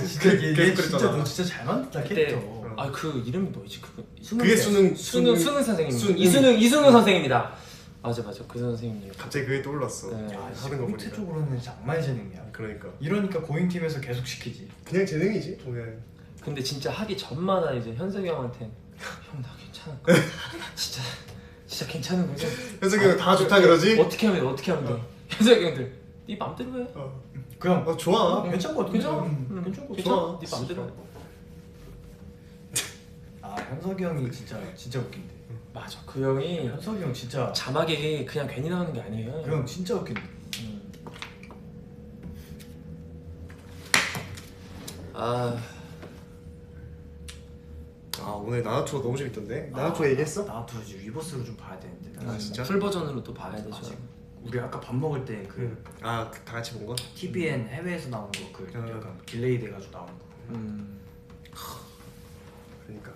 진짜 얘 계속 진짜 그랬잖아. 너 진짜 잘 만든다 그때 캐릭터. 그 이름이 뭐지? 그거 그게 수능 수능 선생님. 수능. 이수능 선생님이다. 맞아 그 선생님. 갑자기 그게 떠올랐어. 네. 야, 하는 거 고인트 보니까. 쪽으로는 장말 재능이야. 그러니까 이러니까 고인팀에서 계속 시키지. 그냥 재능이지. 그냥 근데 진짜 하기 전마다 이제 현석이 형한테 형 나 괜찮을까? 진짜 괜찮은 거지? 현석이 형 다 좋다 그러지? 어떻게 하면 돼? 현석이 형들 네 맘대로 해. 그냥 좋아. 괜찮은 거 같은데? 괜찮아. 괜찮은 거 괜찮아. 좋아. 네 맘대로 해. 아 현석이 형이 진짜 웃긴데. 맞아. 그 형이 현석이 형 진짜 자막이 그냥 괜히 나오는 게 아니에요. 그 형 진짜 웃긴데. 오늘 나나투어 너무 재밌던데. 나나투어 얘기했어? 나도 이제 위버스로 좀 봐야 되는데. 아, 진짜? 풀 버전으로 또 봐야 되죠. 아직 우리 아까 밥 먹을 때 그 다 같이 본 거? TVN 해외에서 나온 거그 약간 딜레이 돼가지고 나온 거. 그러니까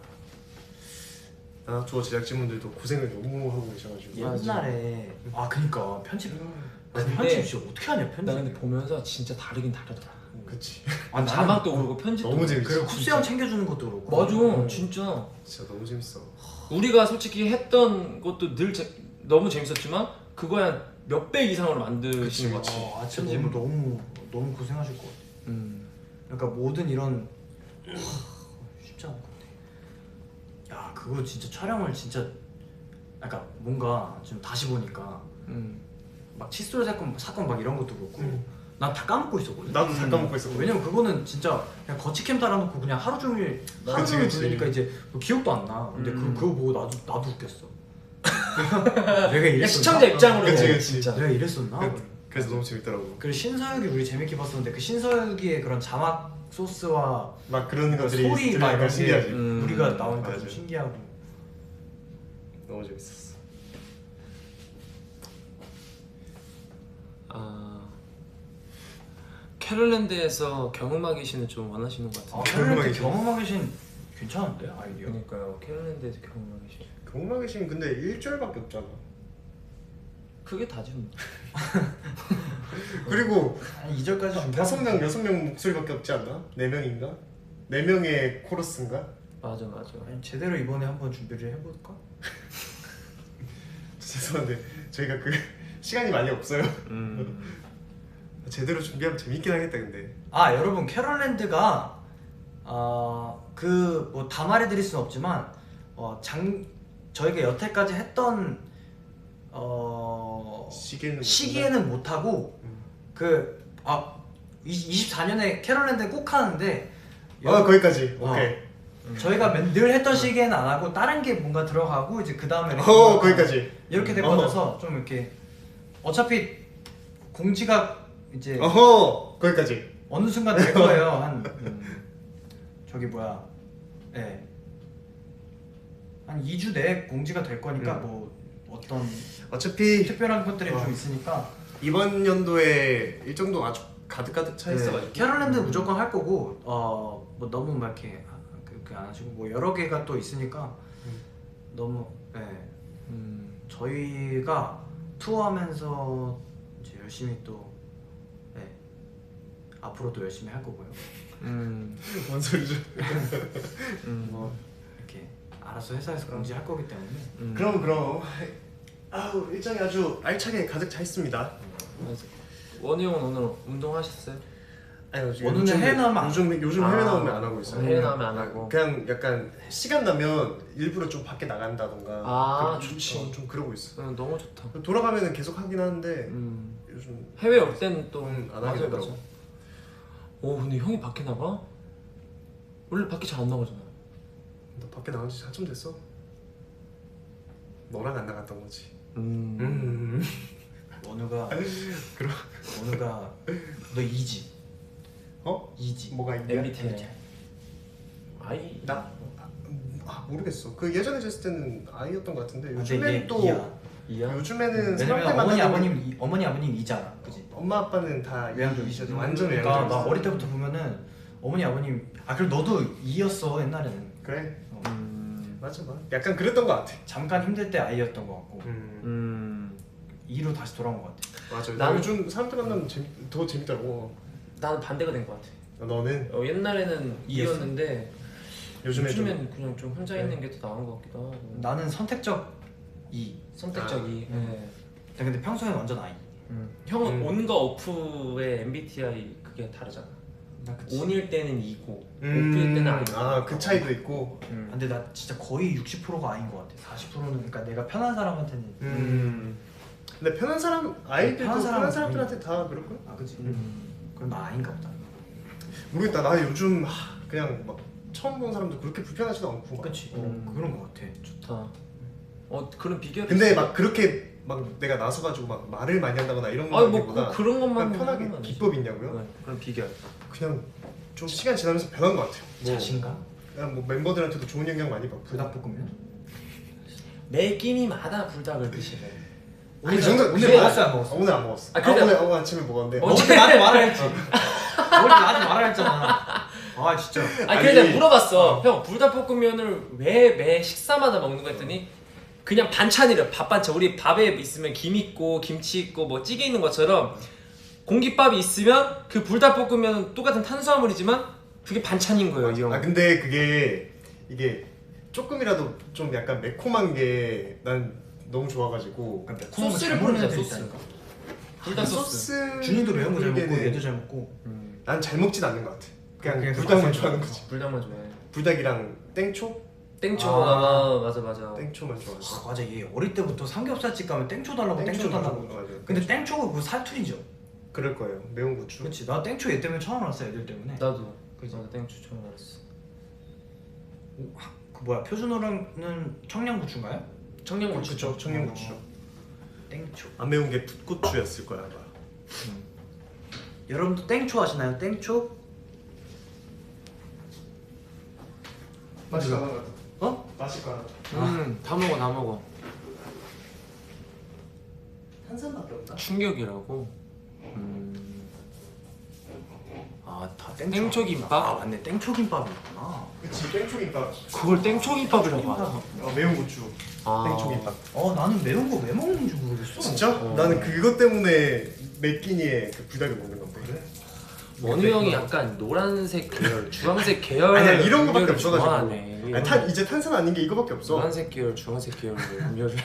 나나투어 제작진분들도 고생을 너무 하고 계셔가지고. 옛날에 그니까 편집 근데 편집 진짜 어떻게 하냐 편집. 나 근데 보면서 진짜 다르긴 다르더라. 그치. 자막도 그렇고 편집도 너무 그렇고. 재밌어. 그리고 쿱스 챙겨주는 것도 그렇고. 맞아. 진짜 진짜 너무 재밌어. 우리가 솔직히 했던 것도 늘 너무 재밌었지만 그거에 한 몇 배 이상으로 만드시는 것 같아. 아침 편집을. 너무 고생하실 것 같아. 그러니까 모든 이런 쉽지 않을 것 같아. 야 그거 진짜 촬영을 진짜 약간 뭔가 좀 다시 보니까 막 칫솔 사건 막 이런 것도 그렇고 난 다 까먹고 있었거든. 나도 다 까먹고 있었거든. 왜냐면 그거는 진짜 그냥 거치캠 달아놓고 그냥 하루 종일 그치. 돌리니까 이제 뭐 기억도 안 나. 근데 그거 보고 나도 웃겼어. 내가 이랬었나? 시청자 입장으로 그치. 진짜. 내가 이랬었나? 그래서 너무 재밌더라고. 그리고 신서유기 우리 재밌게 봤었는데 그 신서유기의 그런 자막 소스와 막 그런 것들이 소리 막 들으니까 이런 신기하지. 게 우리가 나오니까 맞아. 좀 신기하고. 너무 재밌었어. 캐롤랜드에서 경음하기 신을 좀 원하시는 것 같은데. 캐롤랜드 경험하기 신 괜찮은데 아이디어. 그러니까요. 캐롤랜드에서 경음하기 신. 경험하기 신 근데 1절밖에 없잖아. 그게 다지 뭐. 그리고 한 2절까지 준비. 5명, 6명 목소리밖에 없지 않나? 4명인가? 4명의 코러스인가? 맞아. 제대로 이번에 한번 준비를 해볼까? 죄송한데 저희가 그 시간이 많이 없어요. 제대로 준비하면 재밌긴 하겠다 근데. 여러분 캐롤랜드가 그 뭐 다 말해드릴 수는 없지만 저희가 여태까지 했던 시기에는 못하고 24년에 캐롤랜드 꼭 하는데 거기까지. 오케이. 저희가 늘 했던 시기에는 안 하고 다른 게 뭔가 들어가고 이제 그 다음에 거기까지. 이렇게 되거든서 좀 이렇게 어차피 공지가 이제 거기까지. 어느 순간 될 거예요. 한 저기 뭐야, 한 2주 내에 공지가 될 거니까 뭐 어떤 어차피 특별한 것들이 좀 있으니까 이번 연도에 일정도 아주 가득가득 차 있어가지고. 캐롤랜드 무조건 할 거고 뭐 너무 막 이렇게 그렇게 안 하시고 뭐 여러 개가 또 있으니까 너무 저희가 투어하면서 이제 열심히 또 앞으로도 열심히 할 거고요. 뭔 소리죠? 뭐 이렇게 알아서 회사에서 공지할 거기 때문에 그럼 아우 일정이 아주 알차게 가득 차 있습니다. 원우 형은 오늘 운동하셨어요? 아니 원우는 해외 나오면 안 요즘 해외 나오면 안 하고 있어요. 해외 나오면 안 하고. 그냥 약간 시간 나면 일부러 좀 밖에 나간다던가. 아, 그- 좋지. 좀 그러고 있어. 너무 좋다. 돌아가면은 계속 하긴 하는데 요즘 해외 올 때는 또 안 하게 맞아요, 되더라고. 맞아. 오 근데 형이 밖에 나가? 원래 밖에 잘 안 나가잖아. 너 밖에 나온 지 한참 됐어. 너랑 안 나갔던 거지. 원우가 그럼 원우가 너 이지? 어? 이지? 뭐가 있냐? MBTI. 아이 나? 모르겠어. 그 예전에 쟀을 때는 아이였던 것 같은데 근데 요즘엔 얘 또 이야. 이야? 요즘에는 왜냐면 사람들 만나는 어머니 아버님 이잖아, 그지? 엄마 아빠는 다 외향적이시죠. 완전 그러니까 외향적. 나 어릴 때부터 보면은 어머니 아버님 그럼 너도 이였어 옛날에는. 그래 어. 맞아. 약간 그랬던 것 같아. 잠깐 힘들 때 아이였던 것 같고 이로 다시 돌아온 것 같아. 맞아. 나는- 요즘 사람들 만나면 더 재밌더라고. 나는 반대가 된 것 같아. 너는 옛날에는 이였어? 이였는데 요즘에 요즘엔 그냥 좀 혼자 그래. 있는 게 더 나은 것 같기도 하고. 나는 선택적 이. 선택적이. 네. 근데 평소에는 완전 아이. 형은 온과 오프의 MBTI 그게 다르잖아. 나 온일 때는 이고 오프일 때는 아이. 그 차이도 있고. 근데 나 진짜 거의 60%가 아인 것 같아. 40%는 그러니까 내가 편한 사람한테는. 근데 편한 사람 아이들도 편한 사람은 편한 사람들한테 다 그럴 거야. 아 그지. 그럼 나 아인가 보다. 모르겠다. 나 요즘 그냥 막 처음 본 사람도 그렇게 불편하지도 않고. 막. 그치. 어. 그런 것 같아. 좋다. 그런 비결이. 근데 있어. 막 그렇게 막 내가 나서가지고 막 말을 많이 한다거나 이런 아니 뭐 거보다 꼭 그런 것만 그냥 편하게 하면 되지. 기법 있냐고요? 네, 그런 비결. 그냥 좀 시간 지나면서 변한 것 같아요. 자신감? 그냥 뭐 멤버들한테도 좋은 영향 많이 받고. 불닭볶음면? 매 끼니마다 불닭을 드시네. 그 정도 오늘 먹었어요, 안 먹었어? 오늘 안 먹었어. 아, 근데- 오늘 아침에 먹었는데. 먹을 때 나한테 말을 했지. 먹을 때 나한테 말을 했잖아. 아 진짜. 아니 그래 내가 물어봤어. 형 불닭볶음면을 왜 매 식사마다 먹는 거 했더니 그냥 반찬이래. 밥 반찬. 우리 밥에 있으면 김 있고 김치 있고 뭐 찌개 있는 것처럼 공깃밥이 있으면 그 불닭볶음면은 똑같은 탄수화물이지만 그게 반찬인 거예요, 이 형. 근데 이게 조금이라도 좀 약간 매콤한 게 난 너무 좋아가지고. 소스를 뿌리자 소스. 불닭 소스. 준이도 매운 거 잘 먹고 뿌리기에는 얘도 잘 먹고. 난 잘 먹진 않는 것 같아. 그냥 그냥 불닭만 그거 좋아하는 거지. 불닭만 좋아해. 불닭이랑 땡초? 땡초가 맞아. 땡초만 좋아하지. 아 맞아 얘 어릴 때부터 삼겹살집 가면 땡초 달라고 땡초 달라고. 맞아. 근데 땡초가 그 사투리죠. 그럴 거예요. 매운 고추. 그렇지. 나 땡초 얘 때문에 처음 알았어 애들 때문에. 나도. 그지? 나도 땡초 처음 알았어. 그 뭐야 표준어랑은 청양고추인가요? 청양고추. 그쵸, 청양고추. 땡초. 안 매운 게 풋고추였을 거야 아마. 여러분도 땡초 아시나요? 땡초? 맛이 가나? 어? 맛이 가나? 다 먹어. 탄산밖에 없다. 충격이라고. 다 땡초 김밥? 아 맞네 땡초 김밥이 있구나. 그치, 땡초김밥. 그걸 땡초김밥이라고 하나? 매운 고추. 아. 땡초김밥. 나는 매운 거 왜 먹는지 모르겠어. 진짜? 나는 그것 때문에 매끼니에 그 불닭을 먹는 건데. 그래? 원우 형이 약간 노란색 계열, 주황색 계열 아니야 이런 거밖에 음료를 없어가지고. 좋아하네. 아니, 이제 탄산 아닌 게 이거밖에 없어. 노란색 계열, 주황색 계열 음료를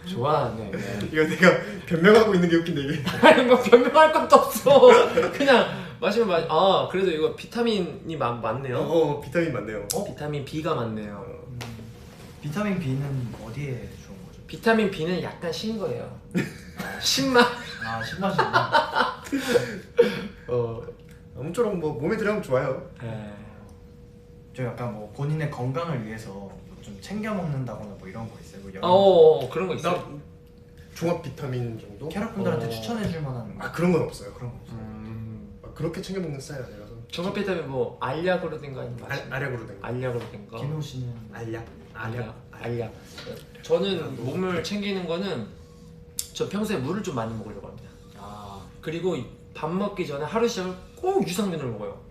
좋아하네. 이거 내가 변명하고 있는 게 웃긴데 이게. 아니 뭐 변명할 것도 없어. 그냥 마시면 그래도 이거 비타민이 많네요. 비타민 많네요. 비타민 B가 많네요. 비타민 B는 어디에 좋은 거죠? 비타민 B는 약간 신 거예요. 신맛. 신맛이구나. 아무쪼록 뭐 몸에 들어가면 좋아요. 좀 약간 뭐 본인의 건강을 위해서 뭐좀 챙겨 먹는다거나 뭐 이런 거 있어요? 그런 거 있어요. 나 종합 비타민 정도? 캐럿분들한테 추천해줄 만한 그런 건 없어요. 그런 거 없어요. 그렇게 챙겨 먹는 스타일 아니라서. 종합 비타민 뭐 알약으로 된 거 아니면 알약으로 된 거. 알약으로 된 거. 기노 씨는 알약. 저는 몸을 챙기는 거는 저 평소에 물을 좀 많이 먹으려고 합니다. 그리고 밥 먹기 전에 하루 시작을 꼭 유산균을 먹어요.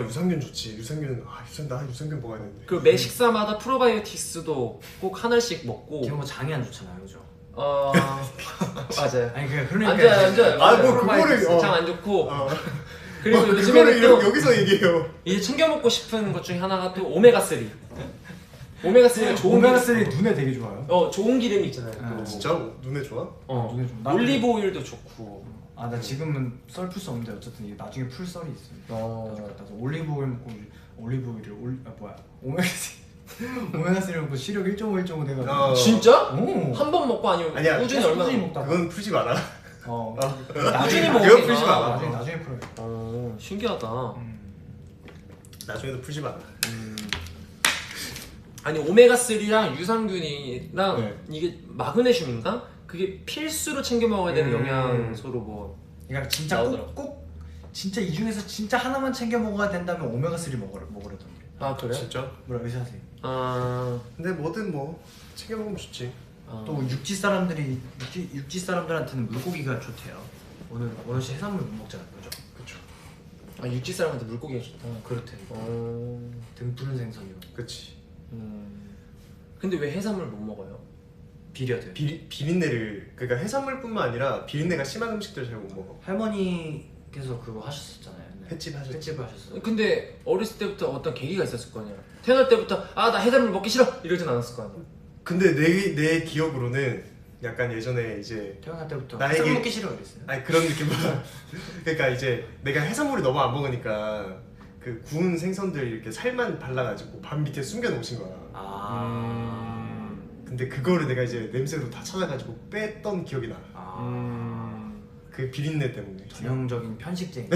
유산균 좋지. 유산균 나 유산균 먹어야 되는데. 그리고 매 식사마다 프로바이오틱스도 꼭 하나씩 먹고. 지금 뭐 장이 안 좋잖아요, 그죠? 맞아요. 아니 안 그러니까 좋아요. 뭐 그거를 장 안 좋고. 그리고 그리고 요즘에는 또 여기서 얘기해요. 이제 챙겨 먹고 싶은 것 중에 하나가 또 오메가 3. 오메가3가 좋은 오메가3 눈에 되게 좋아요. 좋은 기름이 있잖아요. 아, 그거. 진짜 눈에 좋아? 눈에 좀 올리브 오일도 좋고. 나 지금은 썰 풀 수 없는데 어쨌든 이게 나중에 풀 썰이 있어요. 나중에 갖다 서 올리브 오일 먹고 올리브 오일을 오메가3 먹고 시력 1.5 돼가지고. 진짜? 오. 한 번 먹고 아니면 아니야, 꾸준히 얼마나 꾸준히 먹- 먹다가. 그건 풀지 마라. 꾸준히 그건 먹으니까. 풀지 마라. 나중에 풀어요. 신기하다. 나중에도 풀지 마라. 아니 오메가3랑 유산균이랑 네. 이게 마그네슘인가? 그게 필수로 챙겨 먹어야 되는 영양소로 뭐 그러니까 진짜 나오더라고. 꼭 진짜 이 중에서 진짜 하나만 챙겨 먹어야 된다면 오메가3 먹으라던데. 아 그래? 진짜? 뭐라 의사 선생님. 근데 뭐든 뭐 챙겨 먹으면 좋지. 또 육지 사람들한테는 물고기가 좋대요. 오늘 씨 해산물 못 먹잖아요, 그죠? 그렇죠. 육지 사람한테 물고기가 좋다. 그렇대. 등 푸른 생선이요. 그렇지. 근데 왜 해산물 못 먹어요? 비려대. 비린내를 그러니까 해산물뿐만 아니라 비린내가 심한 음식들 잘 못 먹어. 할머니께서 그거 하셨었잖아요. 옛날에. 횟집 하셨지. 횟집을 하셨어요. 근데 어렸을 때부터 어떤 계기가 있었을 거 아니야. 태어날 때부터 나 해산물 먹기 싫어 이러진 않았을 거 아니야. 근데 내 기억으로는 약간 예전에 이제 태어날 때부터 나에게- 해산 먹기 싫어 그랬어요. 아니 그런 느낌보다 그러니까 이제 내가 해산물을 너무 안 먹으니까 그 구운 생선들 이렇게 살만 발라가지고 밥 밑에 숨겨 놓으신 거야. 근데 그거를 내가 이제 냄새로 다 찾아가지고 뺐던 기억이 나. 그 비린내 때문에. 전형적인 편식쟁이.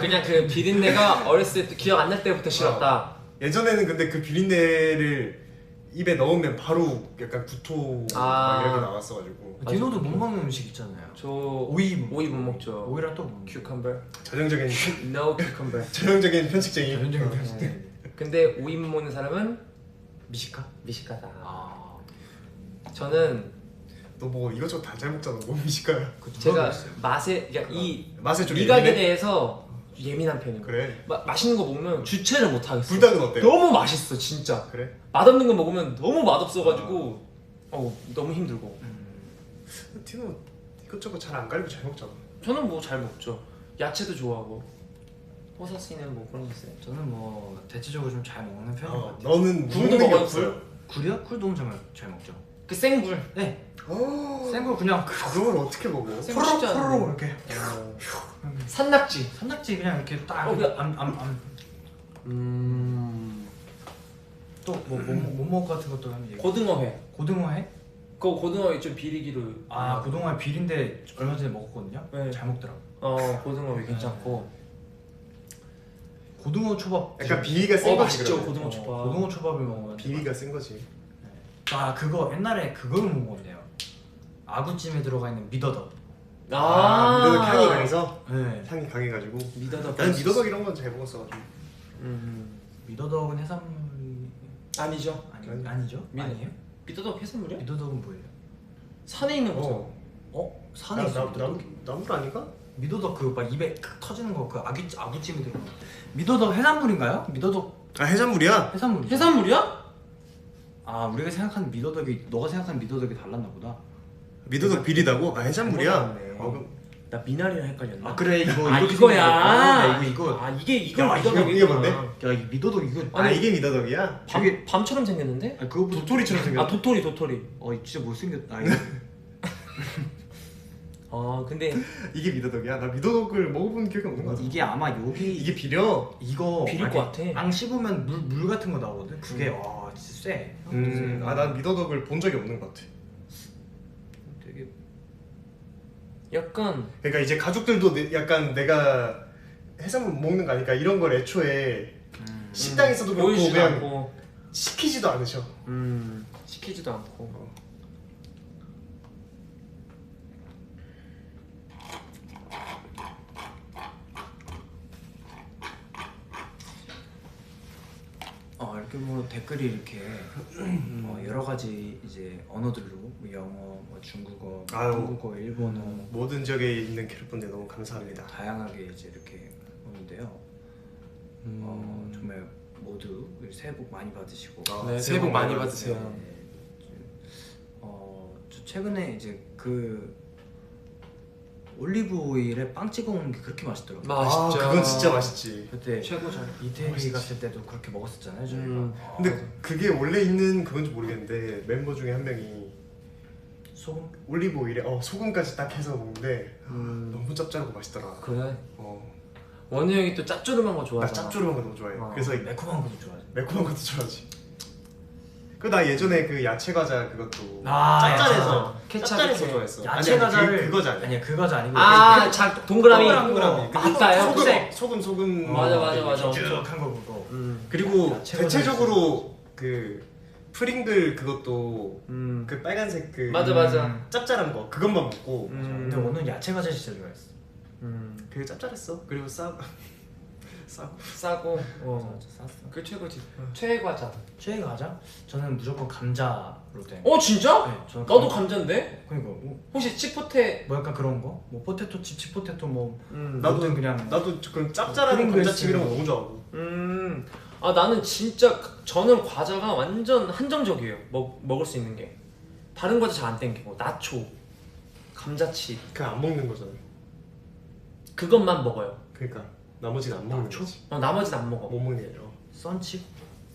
그냥 그 비린내가 어렸을 때 기억 안 날 때부터 싫었다. 예전에는 근데 그 비린내를 입에 넣으면 바로 약간 구토 막 이렇게 나왔어가지고. 디노도 못 먹는 음식 있잖아요. 저 오이 못 먹죠. 오이랑 또 뭐? 큐컴버. 전형적인 No cucumber. 전형적인 편식쟁이. 전형적인 편식쟁이. 근데 오이 못 먹는 사람은 미식가? 미식가다. 아. 저는 너 뭐 이것저것 다 잘 먹잖아. 뭐 음식가야. 제가 맛에 그러니까 이 맛에 좀 미각에 예민해? 대해서 예민한 편이에요. 그래. 맛있는 거 먹으면 주체를 못 하겠어. 불닭은 어때? 너무 맛있어 진짜. 그래? 맛없는 거 먹으면 너무 맛없어가지고 너무 힘들고. 티노 이것저것 잘 안 갈고 잘 먹잖아. 저는 뭐 잘 먹죠. 야채도 좋아하고. 호사 씨는 뭐 그런 거 있어요? 저는 뭐 대체적으로 좀 잘 먹는 편인 것 같아요. 너는 굴도 먹는 게 먹어요, 없어요. 굴이요? 굴도 엄청 잘 먹죠. 그 생굴. 네. 어. 생굴 그냥 그걸 어떻게 먹어? 생굴 쉽지 않은데. 이렇게. 산낙지. 산낙지 그냥 이렇게 딱. 또뭐 먹을 것 같은 것도 하면 고등어회. 고등어회? 그거 고등어회 좀 비리기로. 고등어회 비린데 얼마 전에 먹었거든요. 네. 잘 먹더라고. 고등어회 괜찮고. 고등어 초밥. 약간 비위가 센 거지. 맛있죠 그러면. 고등어 초밥. 고등어 초밥을 먹으면 비위가 센 거지. 그거 옛날에 그걸 먹었네요. 아구찜에 들어가 있는 미더덕. 미더덕 향이 강해서 네. 향이 강해가지고. 미더덕. 나는 미더덕 이런 건 잘 먹었어가지고. 미더덕은 해산물이 아니죠. 아니죠? 미- 아니에요? 미더덕 해산물이야? 미더덕은 뭐예요? 산에 있는 거죠. 산에 있어. 나물 아닌가? 미더덕 그 막 입에 칵 터지는 거 그 아구찜이 들어. 미더덕 해산물인가요? 미더덕 아 해산물이야. 해산물이죠. 해산물이야? 우리가 생각하는 미더덕이 너가 생각하는 미더덕이 달랐나 보다. 미더덕 비리다고? 아 해산물이야. 잘못 그럼 나 미나리랑 헷갈렸나? 그래 이거 이거야. 이거. 이걸 야, 미더덕이구나. 이게 뭔데? 야, 이 미더덕 이거. 아 이게 미더덕이야? 밤처럼 생겼는데? 그거 도토리처럼 생겼. 도토리. 진짜 못생겼다. 근데 이게 미더덕이야? 나 미더덕을 먹어본 기억이 없는 거 같아. 이게 아마 여기 이게 비려. 이거 비릴 것 같아. 앙 씹으면 물 같은 거 나오거든. 그게 진짜 쎄. 난 미더덕을 본 적이 없는 것 같아. 되게 약간 그러니까 이제 가족들도 약간 내가 해산물 먹는 거 아니까 이런 걸 애초에 식당에서도 그렇고 보이지도 그냥 않고 시키지도 않으셔. 시키지도 않고. 이렇게 뭐 댓글이 이렇게 여러 가지 이제 언어들로 뭐 영어, 뭐 중국어, 아유. 한국어, 일본어 모든 지역에 있는 캐럿분들 너무 감사합니다. 다양하게 이제 이렇게 오는데요. 정말 모두 새해 복 많이 받으시고. 네, 새해 복 많이 받으세요. 저 최근에 이제 그 올리브 오일에 빵 찍어 먹는 게 그렇게 맛있더라고. 아 그건 진짜 맛있지. 그때 최고죠. 이태리 갔을 때도 그렇게 먹었었잖아요 저희가. 근데 그게 원래 있는 그건지 모르겠는데 멤버 중에 한 명이 소금? 올리브 오일에 소금까지 딱 해서 먹는데 너무 짭짤하고 맛있더라. 그래. 어. 원우 형이 또 짭조름한 거 나 좋아하잖아. 짭조름한 거 너무 좋아해. 그래서 매콤한 것도 좋아해. 매콤한 것도 좋아하지. 그 나 예전에 그 야채 과자 그것도 아, 짭짤해서 케찹 짭짤해서 이렇게. 좋아했어. 야채 아니, 과자를 그 과자 아니야. 아니야 그 과자 아니고 아, 동그라미. 동그라미. 맞다요. 소금 맞아, 맞아, 맞아. 쭉한 거 그거. 그리고 야채 대체적으로 그 프링글 그것도 음. 그 빨간색 그 맞아. 짭짤한 거 그것만 먹고 근데 오늘 야채 과자 진짜 좋아했어. 그게 짭짤했어. 그리고 싸고 싸고. 쌌어. 그 최고지. 최애 과자. 최애 과자? 저는 무조건 감자로 된. 진짜? 네, 저는 나도 감자인데? 그러니까 혹시 치포테? 뭐 약간 그런 거? 뭐 포테토 칩, 치포테토 뭐 나도 모든 그냥 나도 그런 짭짤한 프링글스. 감자칩 이런 거 너무 좋아하고. 아 나는 진짜 저는 과자가 완전 한정적이에요. 먹을 수 있는 게 다른 과자 잘 안 땡기고 나초, 감자칩 그냥 안 먹는 거잖아. 그것만 먹어요. 그러니까 나머지는 안 먹는 나초? 거지. 나머지는 안 먹어. 못 먹는 게 아니라. 썬칩?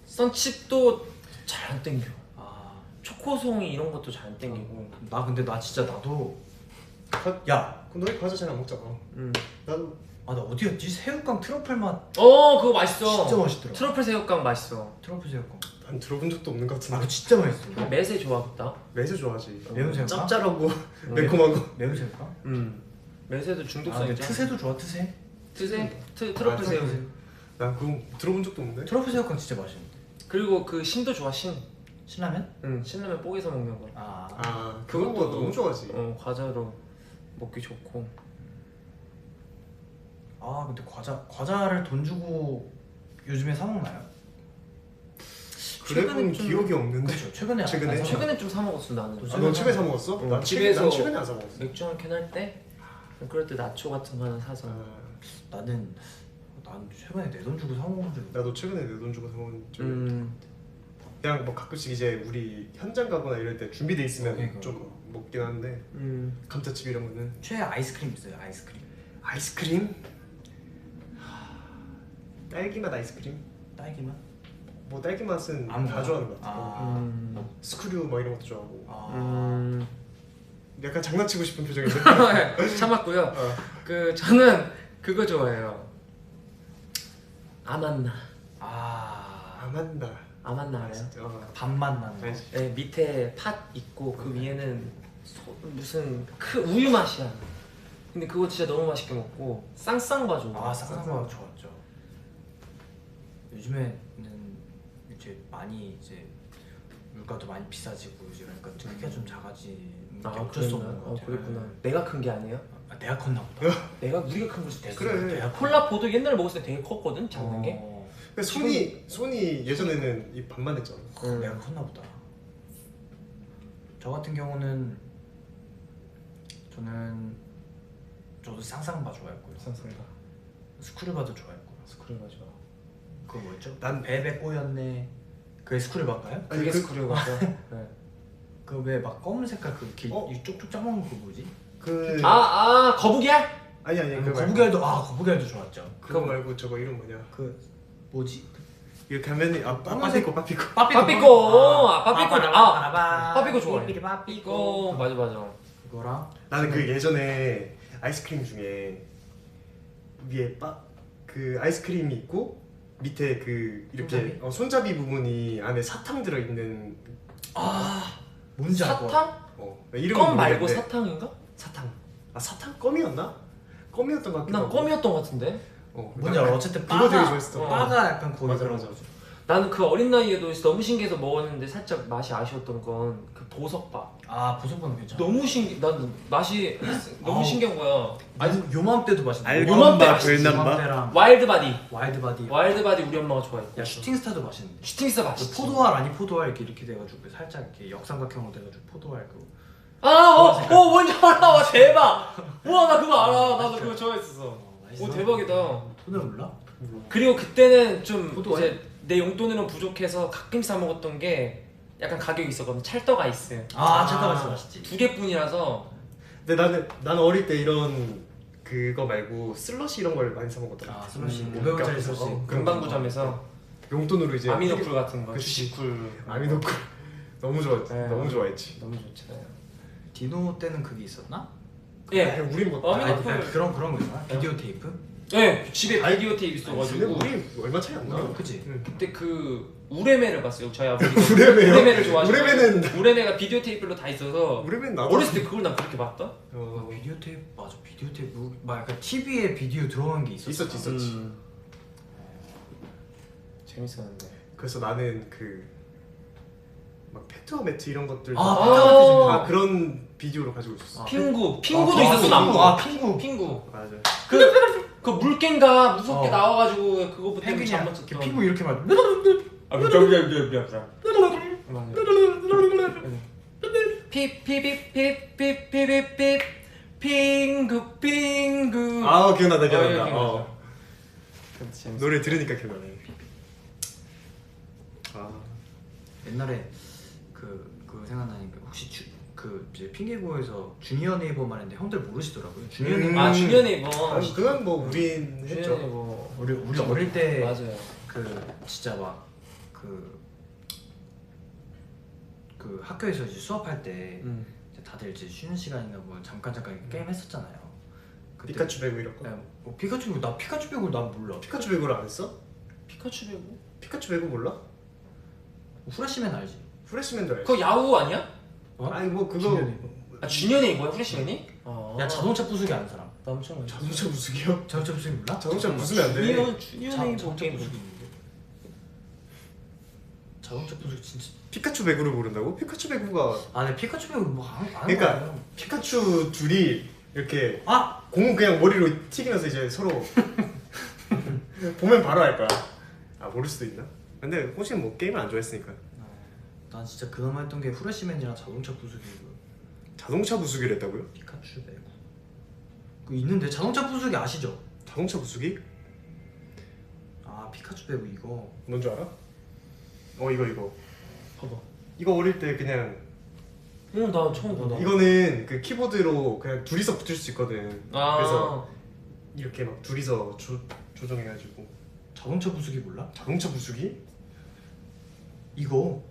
썬칩도 잘 안 땡겨. 아, 초코송이 이런 것도 잘 안 땡기고. 근데 나 진짜 나도 야, 그럼 너희 과자 잘 안 먹잖아. 나도 나 어디였지? 새우깡 트러플 맛 그거 맛있어. 진짜 맛있더라. 트러플 새우깡 맛있어. 트러플 새우깡. 난 들어본 적도 없는 것 같은데. 그거 진짜 맛있어. 매세 좋아하겠다. 매세 좋아하지. 매운 새우깡? 짭짤하고 매콤하고. 매운 새우깡? 매세도 중독성 근데 있잖아. 트새도 좋아, 트새. 트러플 새우. 난 그거 들어본 적도 없는데. 트러플 새우깡 진짜 맛있는데. 그리고 그 신도 좋아 신. 신라면? 신라면 뽀개서 먹는 거. 그것도 그것도 너무 좋아하지. 과자로 먹기 좋고. 근데 과자를 돈 주고 요즘에 사 먹나요? 그래 본 좀- 기억이 없는데. 그렇죠. 최근에 최근에? 안 사 최근에 좀 사 먹었어 나는. 너 최근에 사 먹었어? 난 집에서 최근에 안 사 먹었어. 맥주 한 캔 할 때 그럴 때 나초 같은 거 하나 사서. 나는 최근에 내 돈 주고 사 먹은 적. 나도 최근에 내 돈 주고 사 먹은 적. 음. 그냥 뭐 가끔씩 이제 우리 현장 가거나 이럴 때 준비돼 있으면 그러니까. 좀 먹긴 하는데 감자칩 이런 거는. 최애 아이스크림 있어요. 아이스크림. 아이스크림? 딸기 맛 아이스크림? 딸기 맛? 뭐 딸기 맛은 안 다 좋아? 좋아하는 것 같아. 음. 스크류 뭐 이런 것도 좋아하고. 네. 약간 장난치고 싶은 표정인데. 참았고요. 그 저는 그거 좋아해요. 아만나. 아만다. 아만나 알아요? 밥맛 나는 거. 알지. 네, 밑에 팥 있고 그 위에는 무슨 우유 맛이야. 근데 그거 진짜 너무 맛있게 먹고 쌍쌍바 좋아. 쌍쌍바 좋았죠. 요즘에는 이제 많이 이제 물가도 많이 비싸지고 이제 그러니까 크기가 좀 작아지는 게 어쩔 수 없는 것 같아요. 그랬구나. 내가 큰 게 아니에요? 내가 컸나 보다. 우리가 큰 거지. 그래. 콜라포도 옛날에 먹었을 때 되게 컸거든 작는 게. 근데 소니 예전에는 이 반만 했잖아. 내가 컸나 보다. 저 같은 경우는 저도 쌍쌍바 좋아했고요. 쌍쌍바. 스크류바도 좋아했고. 스크류바 좋아. 그거 뭐였죠? 난 베베 꼬였네. 그게 스크류바인가요? 아니, 그게 그- 스크류바죠. 네. 그 왜 막 검은 색깔 이 쪽쪽 짜먹는 거 뭐지? 그 거북이야? 아니 그 거북이알도 거북이알도 좋았죠. 그거 말고 저거 이름 뭐냐? 그 뭐지? 이렇게 가면이 빠삐꼬. 빠삐꼬 좋아해. 빠삐꼬 맞아. 그거랑 나는 그 예전에 아이스크림 중에 위에 그 아이스크림이 있고 밑에 그 이렇게 손잡이 부분이 안에 사탕 들어 있는. 뭔지 알 거. 사탕? 이름은 껌 말고 모르겠는데. 사탕인가? 사탕 껌이었나? 껌이었던 것 같기도 난 하고. 껌이었던 것 같은데. 뭔지 알아? 어쨌든 그거 되게 좋아했어. 바가 약간 거기 맞아. 들어가서. 나는 그 어린 나이에도 너무 신기해서 먹었는데 살짝 맛이 아쉬웠던 건 그 보석밥. 보석바는 괜찮아. 너무 난 맛이 너무 아우. 신기한 거야. 아니 요맘때도 맛있어. 요맘때 맛있지. 요맘때랑 와일드바디 와일드바디. 우리 엄마가 좋아했고. 야 슈팅스타도 맛있는데. 슈팅스타 맛있지. 포도알 아니 포도알 이렇게 돼가지고 살짝 이렇게 역삼각형으로 돼가지고 포도알 그거. 뭔지 알아. 와 대박. 우와 나 그거 알아. 나도 그거 좋아했었어. 오 대박이다. 포도알 몰라? 그리고 그때는 좀 포도알? 이제 내 용돈으로 부족해서 가끔 사 먹었던 게 약간 가격이 있었거든. 찰떡 아이스. 찰떡 아이스 맛있지. 2개뿐이라서 근데 나는 어릴 때 이런 그거 말고 슬러시 이런 걸 많이 사 먹었더라. 아 슬러시 음, 500원짜리 슬러시. 금방구점에서 용돈으로 이제 아미노쿨 같은 거, 그치. 주식쿨. 아미노쿨 너무 좋았지. 네. 너무 좋아했지. 너무 좋잖아요. 디노 때는 그게 있었나? 예, 우리 뭐 아미노쿨. 아니, 그런 거 있나? 비디오 테이프? 예, 집에 비디오 테이프 있어가지고. 우리 얼마 차이 안 나. 그치? 응. 그때 그 우레메를 봤어요. 저희 아버지가 우레메요? 우레메를 좋아하시고. 우레메는- 우레메가 비디오 테이프로 다 있어서. 우리는 나도 어렸을 때 그걸 난 그렇게 봤다. 아, 비디오 테이프 맞아 비디오 테이프 막 약간 TV에 비디오 들어간 게 있었어. 있었지. 재밌었는데. 그래서 나는 그 막 페트와 매트 이런 것들 아, 다 그런 비디오로 가지고 있었어. 아, 핑구도 아, 있었어. 핑구. 나무. 아, 핑구. 핑구. 맞아. 그 물개인가 무섭게 어. 나와가지고 그거부터 펭귄이 잠못 이렇게 쳤던. 핑구 이렇게 막 아, 피피피피피피피피피 핑구 핑구. 아 기억나다 기억난다. 기억나죠. 노래 들으니까 기억나네. 아 옛날에 그 생각나니까 혹시 그 이제 핑계고에서 주니어 네이버만 했는데 형들 모르시더라고요. 주니어 네이버. 아 주니어 네이버. 그건 뭐 우린 주니어 했죠. 네이버. 우리 어릴 때 맞아요. 그 진짜 막 그 학교에서 이제 수업할 때 이제 다들 이제 쉬는 시간이나 뭐 잠깐 게임 했었잖아요. 그때 피카츄 배구 이런 거. 피카츄 배구 나 피카츄 배구 난 몰라. 피카츄 배구를 안 했어? 피카츄 배구? 피카츄 배구 몰라? 후레쉬맨 알지? 프레시맨도 알지. 그거 야후 아니야? 어? 아니 뭐 그거 주니어 네이버. 아 주니어 네이버야 프레시맨이? 야 자동차 부수기 아는 사람? 나 엄청 알지. 자동차 부수기요? 자동차 부수기 몰라? 자동차 부수면 안 돼. 주니어 네이버 자동차 게임 부수기 있는데. 자동차 부수기 진짜. 피카츄 배구를 모른다고? 피카츄 배구가 아, 내 피카츄 배구 뭐안 그러니까 피카츄 둘이 이렇게 아, 공은 그냥 머리로 튀기면서 이제 서로 보면 바로 알 거야. 아 모를 수도 있나? 근데 호시는 뭐 게임을 안 좋아했으니까. 난 진짜 그나마 했던 게 후레쉬맨이랑 자동차 부수기 자동차 부수기를 했다고요? 피카츄 배구. 그 있는데 자동차 부수기 아시죠? 자동차 부수기? 아, 피카츄 배구 이거. 뭔 줄 알아? 이거 봐봐. 이거 어릴 때 그냥 나 처음 본다. 이거는 그 키보드로 그냥 둘이서 붙일 수 있거든. 아. 그래서 이렇게 막 둘이서 조정해가지고 자동차 부수기 몰라? 자동차 부수기? 이거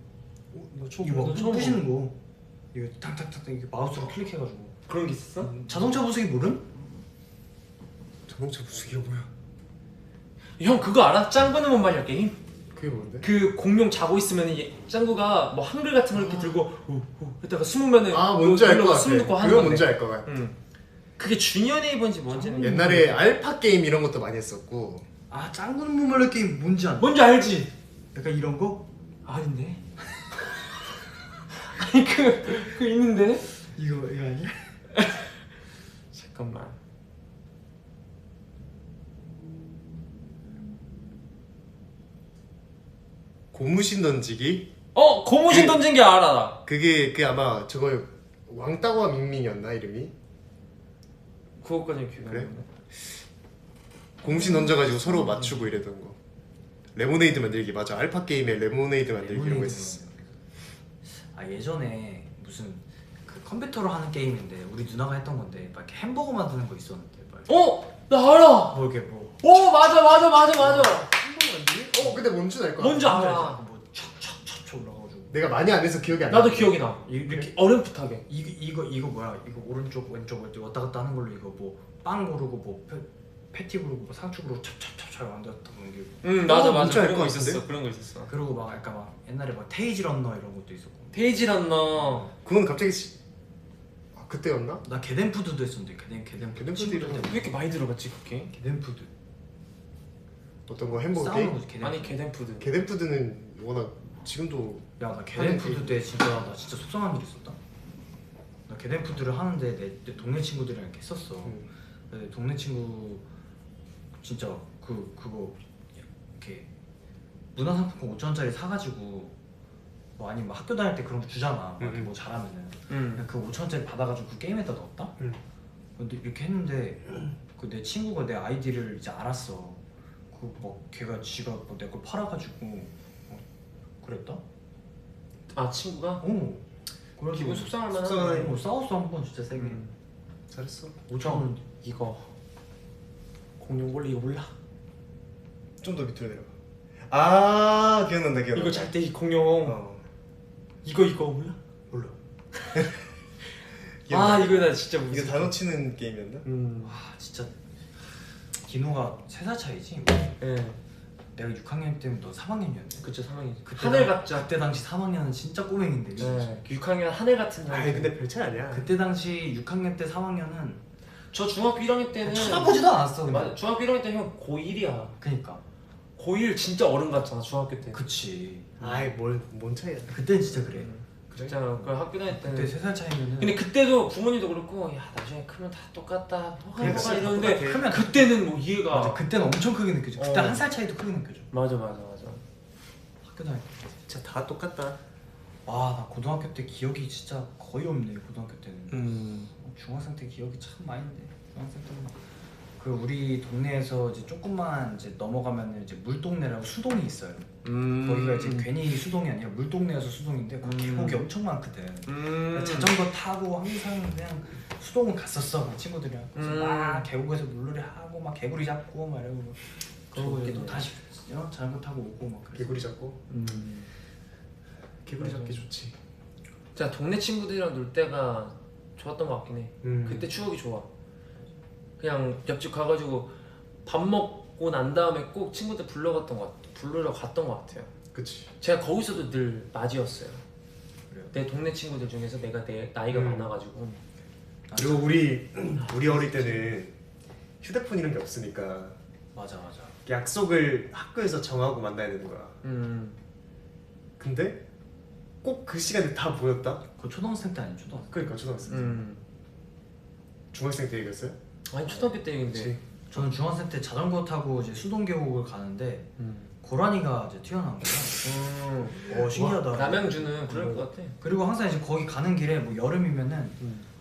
나 처음 이거 막 나 처음 부시는 거. 이거 탁탁탁 이게 마우스로 클릭해가지고. 그런 게 있었어? 자동차 부수기 모름? 자동차 부수기가 뭐야? 형 그거 알아? 짱구는 못 말이야 게임? 그게 뭔데? 그 공룡 자고 있으면 짱구가 뭐 한글 같은 걸 이렇게 들고 했다가 숨으면은 아 뭔지 알 것 같아. 숨 놓고 하는 그거 건데. 뭔지 알 것 같아. 그게 주니어 네이버인지 뭔지는 옛날에 알파 게임 이런 것도 많이 했었고. 아, 짱구는 못 말려 게임 뭔지 알아? 뭔지 알지? 약간 이런 거? 아닌데? 아니 그 있는데? 이거 아니야? 잠깐만. 고무신 던지기? 고무신 던진 게 알아 나. 그게 아마 저거 왕따과 밍밍이었나 이름이? 그거까지는 기억 안 그래? 나네. 고무신 던져가지고 서로 맞추고 이랬던 거. 레모네이드 만들기 맞아. 알파 게임에 레모네이드 만들기 이런 거 있었어. 아, 예전에 무슨 그 컴퓨터로 하는 게임인데 우리 누나가 했던 건데 막 이렇게 햄버거 만드는 거 있었는데 막 나 알아. 뭐 이렇게 뭐 맞아. 근데 뭔지 알 거야. 뭔지 알아. 뭐 촥촥촥촥 올라가지고 내가 많이 안 해서 기억이 안 나. 나도 기억이 나. 이렇게 어렴풋하게. 이거 뭐야? 이거 오른쪽 왼쪽 이렇게 왔다 갔다 하는 걸로 이거 뭐 빵 고르고 뭐 패티 고르고 뭐 상추 고르고 찹찹찹찹 만들었던 게. 맞아. 뭔지 알 그런 것 거 있었어. 같은데? 그런 거 있었어. 그리고 막 약간 막 옛날에 막 테이즈 런너 이런 것도 있었고. 데이지란너. 그건 갑자기 그때였나? 나 게덴푸드도 했었는데 게덴푸드 게덴푸드 친구들 이런 거. 왜 이렇게 많이 들어봤지 그게? 게덴푸드 어떤 거 햄버거 싸우는 게임? 거지 게덴푸드. 아니 게덴푸드. 게덴푸드는 워낙 지금도 야나 게덴푸드 때 나 진짜 속상한 일 있었다. 나 게덴푸드를 하는데 내 동네 친구들이랑 이렇게 했었어. 근데 동네 친구 진짜 그거 이렇게 문화상품권 5,000원짜리 사가지고 뭐 아니면 뭐 학교 다닐 때 그런 거 주잖아. 막 이렇게 뭐 잘하면은 그냥 그 5,000원짜리 받아가지고 그 게임에다 넣었다. 근데 이렇게 했는데 그 내 친구가 내 아이디를 이제 알았어. 그 뭐 걔가 지가 뭐 내 걸 팔아가지고 그랬다. 아 친구가? 어. 그래서 기분 속상할 만한. 속상하네. 싸웠어 한 번 진짜 세게. 잘했어. 5점. 이거 공룡볼리 이거 몰라? 좀 더 밑으로 내려가. 아 기억난다. 이거 잘 때 이 공룡 어. 이거 몰라? 몰라. 아 이거 나 진짜 이거 무슨 단어 치는 게임이었나? 와 진짜 기노가 3살 차이지? 예 내가 6학년 때면 너 3학년이었네. 그쵸 3학년 그때 하늘 당- 같죠? 그때 당시 3학년은 진짜 꼬맹인데. 네 6학년 하늘 같은 아이 사람. 근데 별 차이 아니야. 그때 당시 6학년 때 3학년은 저 중학교 1학년 때는 쳐다보지도 않았어. 근데. 맞아 중학교 1학년 때는 형 고1이야 그니까. 고1 진짜 어른 같잖아 중학교 때 그치. 아이 뭔 차이야. 그때는 진짜 그래. 진짜 그 학교 다닐 때는 그때 3살 차이면은. 근데 그때도 부모님도 그렇고 야 나중에 크면 다 똑같다 뭐가 그래, 뭐가 다 이러는데 똑같아. 크면 그때는 뭐 이해가 맞아. 그때는 엄청 크게 느껴져. 그때 어. 1살 차이도 크게 느껴져. 맞아 학교 다닐 때. 진짜 다 똑같다. 와, 나 고등학교 때 기억이 진짜 거의 없네. 고등학교 때는. 중학생 때 기억이 참 많은데. 중학생 때는 그 우리 동네에서 이제 조금만 이제 넘어가면은 이제 물동네라고 수동이 있어요. 거기가 이제 괜히 수동이 아니라 물동네여서 수동인데 거기 계곡이 엄청 많거든. 자전거 타고 항상 그냥 수동은 갔었어 그 친구들이랑. 그래서 막 계곡에서 물놀이 하고 막 개구리 잡고 막 이러고 그러고 이제 또 다시 자전거 타고 오고 막 그랬어. 개구리 잡고. 개구리 잡기 좋지. 진짜 동네 친구들이랑 놀 때가 좋았던 것 같긴 해 그때 추억이 좋아 그냥 옆집 가가지고 밥 먹고 난 다음에 꼭 친구들 부르러 갔던 것 같아요 그치. 제가 거기서도 늘 맞이였어요 그래요? 내 동네 친구들 중에서 내가 나이가 많아가지고 그리고 우리 어릴 때는 휴대폰 이런 게 없으니까 맞아 맞아. 약속을 학교에서 정하고 만나야 되는 거야. 근데 꼭 그 시간에 다 모였다? 그거 초등학생 때 아니야 초등학생. 그러니까 초등학생 때. 중학생 때 얘기했어요? 아니 초등학교 때 얘긴데 그치. 저는 중학생 때 자전거 타고 이제 수동 계곡을 가는데 고라니가 이제 튀어나온 거야. 신기하다. 남양주는 그럴 것 같아 그리고 항상 이제 거기 가는 길에 뭐 여름이면은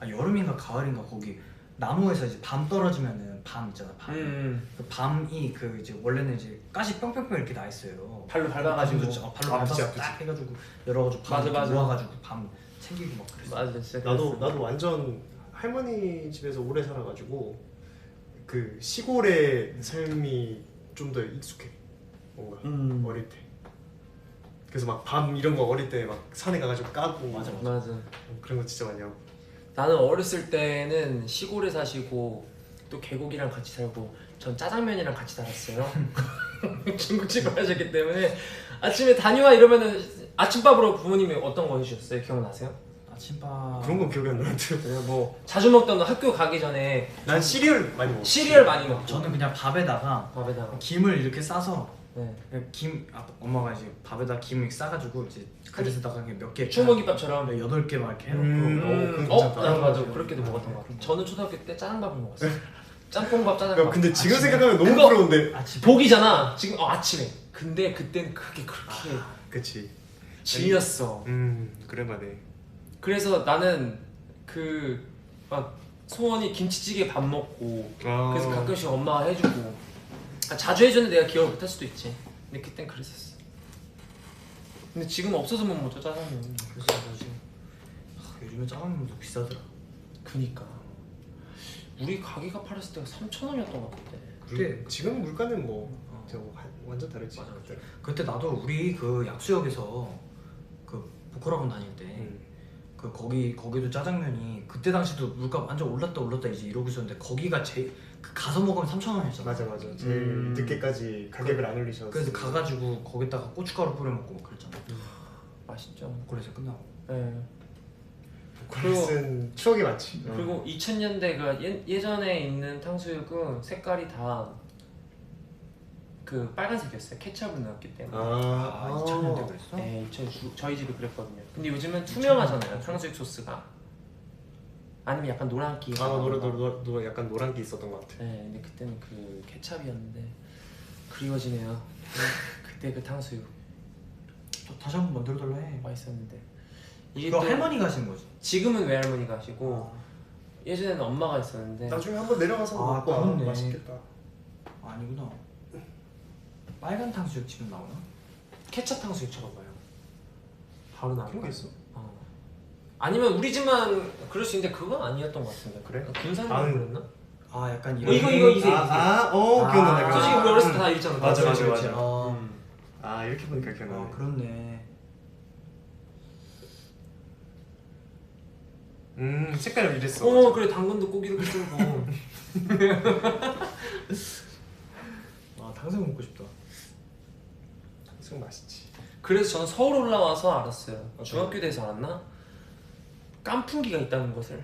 여름인가 가을인가 거기 나무에서 이제 밤 떨어지면은 밤 있잖아 밤. 그 밤이 그 이제 원래는 이제 가시 뿅뿅뿅 이렇게 나 있어요. 발로 밟아가지고 발로 밟아서 아프지, 딱 해가지고 열어가지고 밤 맞아, 이렇게 맞아. 모아가지고 밤 챙기고 막 그랬어. 맞아 진짜 나도 완전 할머니 집에서 오래 살아가지고 그 시골의 삶이 좀 더 익숙해 뭔가 어릴 때. 그래서 막 밤 이런 거 어릴 때 막 산에 가가지고 까고 맞아. 그런 거 진짜 많이 하고. 나는 어렸을 때는 시골에 사시고 또 계곡이랑 같이 살고 전 짜장면이랑 같이 살았어요 중국집을 하셨기 때문에 아침에 다녀와 이러면은 아침밥으로 부모님이 어떤 거 해주셨어요? 기억나세요? 아침밥 그런 건 기억이 안 나는데. 그래서 뭐 자주 먹던 거 학교 가기 전에 난 시리얼 많이 먹어. 시리얼 많이 먹고 저는 그냥 밥에다가 밥에다가 김을 이렇게 싸서 네. 엄마가 이제 밥에다 김을 싸가지고 이제 그릇에다가 그냥 몇 개. 추모김밥처럼 8개 막 이렇게 해놓고. 그건 괜찮다. 나 맞아 그렇게도 먹었던 것 같아 저는 초등학교 때 짜장밥을 먹었어요 짬뽕밥 짜장밥 야, 근데 지금 아침에? 생각하면 너무 그거- 부러운데. 아침 복이잖아 지금 아침에 근데 그땐 그게 그렇게 그치. 질렸어 그래만해. 그래서 나는 그 막 소원이 김치찌개 밥 먹고 그래서 가끔씩 엄마가 해주고 자주 해주는데 내가 기억을 못할 수도 있지 근데 그땐 그랬었어 근데 지금 없어서 못 먹죠 짜장면 그래서 요즘에 짜장면도 비싸더라. 그니까 우리 가게가 팔았을 때가 3,000원이었던 것 같아 그때 지금 물가는 뭐 완전 다르지. 맞아, 맞아. 그때 나도 우리 그 약수역에서 그 보컬학원 다닐 때 그 거기도 짜장면이 그때 당시도 물가 완전 올랐다 이제 이러고 있었는데 거기가 그 가서 먹으면 3,000원이었잖아. 맞아. 제일 늦게까지 가격을 안 올리셨어. 그래서 가가지고 거기다가 고춧가루 뿌려 먹고 막 그랬잖아. 맛있죠 그래서 끝나고. 네. 그것은 추억이 많지. 그리고 2000년대 그 예전에 있는 탕수육은 색깔이 다 그 빨간색이었어요 케첩을 넣었기 때문에 2000년대 그랬어? 네, 저희 집이 그랬거든요. 근데 요즘은 투명하잖아요, 탕수육 소스가. 아니면 약간 노란기. 너 약간 노란기 있었던 것 같아. 네, 근데 그때는 그 케찹이었는데 그리워지네요. 그때 그 탕수육 또 다시 한번 만들어달라 해. 맛있었는데. 이게 이거 또 할머니가 하신 거지? 지금은 외할머니가 하시고 예전에는 엄마가 있었는데. 나중에 한번 내려가서 먹고 와. 그렇네. 맛있겠다. 아니구나. 빨간 탕수육 지금 나오나? 케찹 탕수육 쳐봐봐요. 바로 나올 그런 게 거야. 있어? 아니면 우리 집만 그럴 수 있는데 그건 아니었던 것 같은데. 그래? 군산이라고 나는- 그랬나? 아 약간 이거 이세. 기억난다. 솔직히 우리 어렸을 때 다 이랬잖아. 맞아, 맞아, 그렇지. 맞아. 아, 아 이렇게 보니까 기억나네. 그렇네. 색깔이 이랬어. 그래 당근도 꼭 이렇게 썰고. 아 탕수육 먹고 싶다. 탕수육 맛있지. 그래서 저는 서울 올라와서 알았어요. 중학교 돼서 알았나? 깐풍기가 있다는 것을.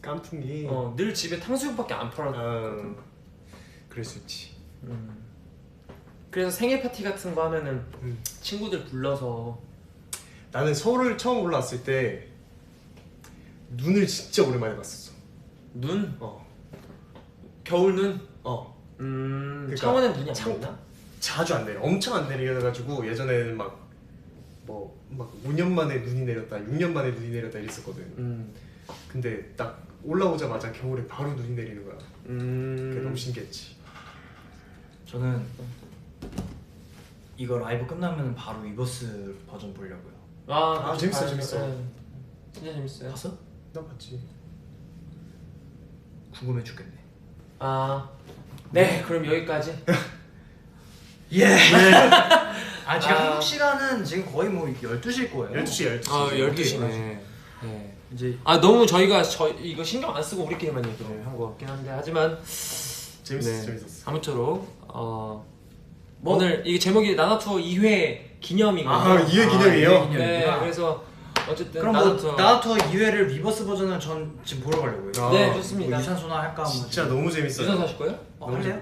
깐풍기. 늘 집에 탕수육밖에 안 팔았거든. 그럴 수 있지. 그래서 생일 파티 같은 거 하면은 음. 친구들 불러서. 나는 서울을 처음 올라왔을 때 눈을 진짜 오랜만에 봤었어. 눈? 어. 겨울 눈? 그러니까 창원엔 눈이 안 창- 내리나? 자주 안 내려. 엄청 안 내려가지고 예전에는 막 5년 만에 눈이 내렸다, 6년 만에 눈이 내렸다 이랬었거든. 근데 딱 올라오자마자 겨울에 바로 눈이 내리는 거야. 그게 너무 신기했지. 저는 이거 라이브 끝나면 바로 위버스 버전 보려고요. 아, 재밌어요, 재밌어. 진짜 재밌어요. 봤어? 나 봤지. 궁금해 죽겠네. 네, 그럼 여기까지. 예. 아 지금 한국 시간은 지금 거의 뭐 12시일 거예요. 12시. 12시네. 네. 이제 너무 저희가 이거 신경 안 쓰고 우리끼리만 얘기를 한 것 같긴 한데 하지만 재밌었어. 아무쪼록 오늘 이게 제목이 나나투어 2회 기념이거든요. 2회 기념이에요? 네, 그래서 어쨌든 그럼 뭐 나나투어 2회를 리버스 버전을 전 지금 보러 가려고요. 네, 좋습니다. 뭐 유산소나 할까? 뭐 진짜 너무 재밌어요. 유산 사실 거예요? 할래요?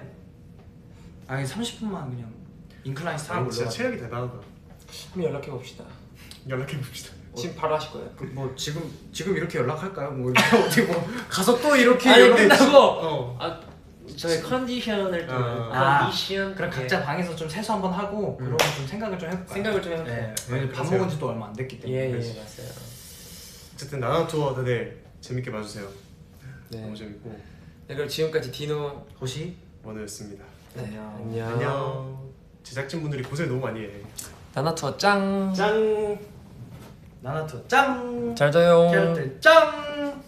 아니 30분만 그냥 인클라인 스타일로 진짜 올라가. 체력이 대단하다. 한번 연락해 봅시다. 연락해 봅시다. 지금 바로 하실 거예요? 뭐 지금 이렇게 연락할까요? 뭐 이렇게 어떻게 뭐 가서 또 이렇게 아니 연락해 끝나고 저희 컨디션을 좀 컨디션 그럼 각자 방에서 좀 세수 한번 하고 그러면 좀 생각을 좀 해볼까요? 생각을 좀 해볼까요? 네, 왜냐면 밥 먹은 지도 얼마 안 됐기 때문에. 예, 그래서. 맞아요. 어쨌든 나나투어 다들 재밌게 봐주세요. 네. 너무 재밌고. 네, 그럼 지금까지 디노 호시 원우였습니다. 안녕. 안녕. 제작진분들이 고생 너무 많이 해. 나나투어 짱. 짱. 나나투어 짱. 잘 자요. 캐럿들 짱.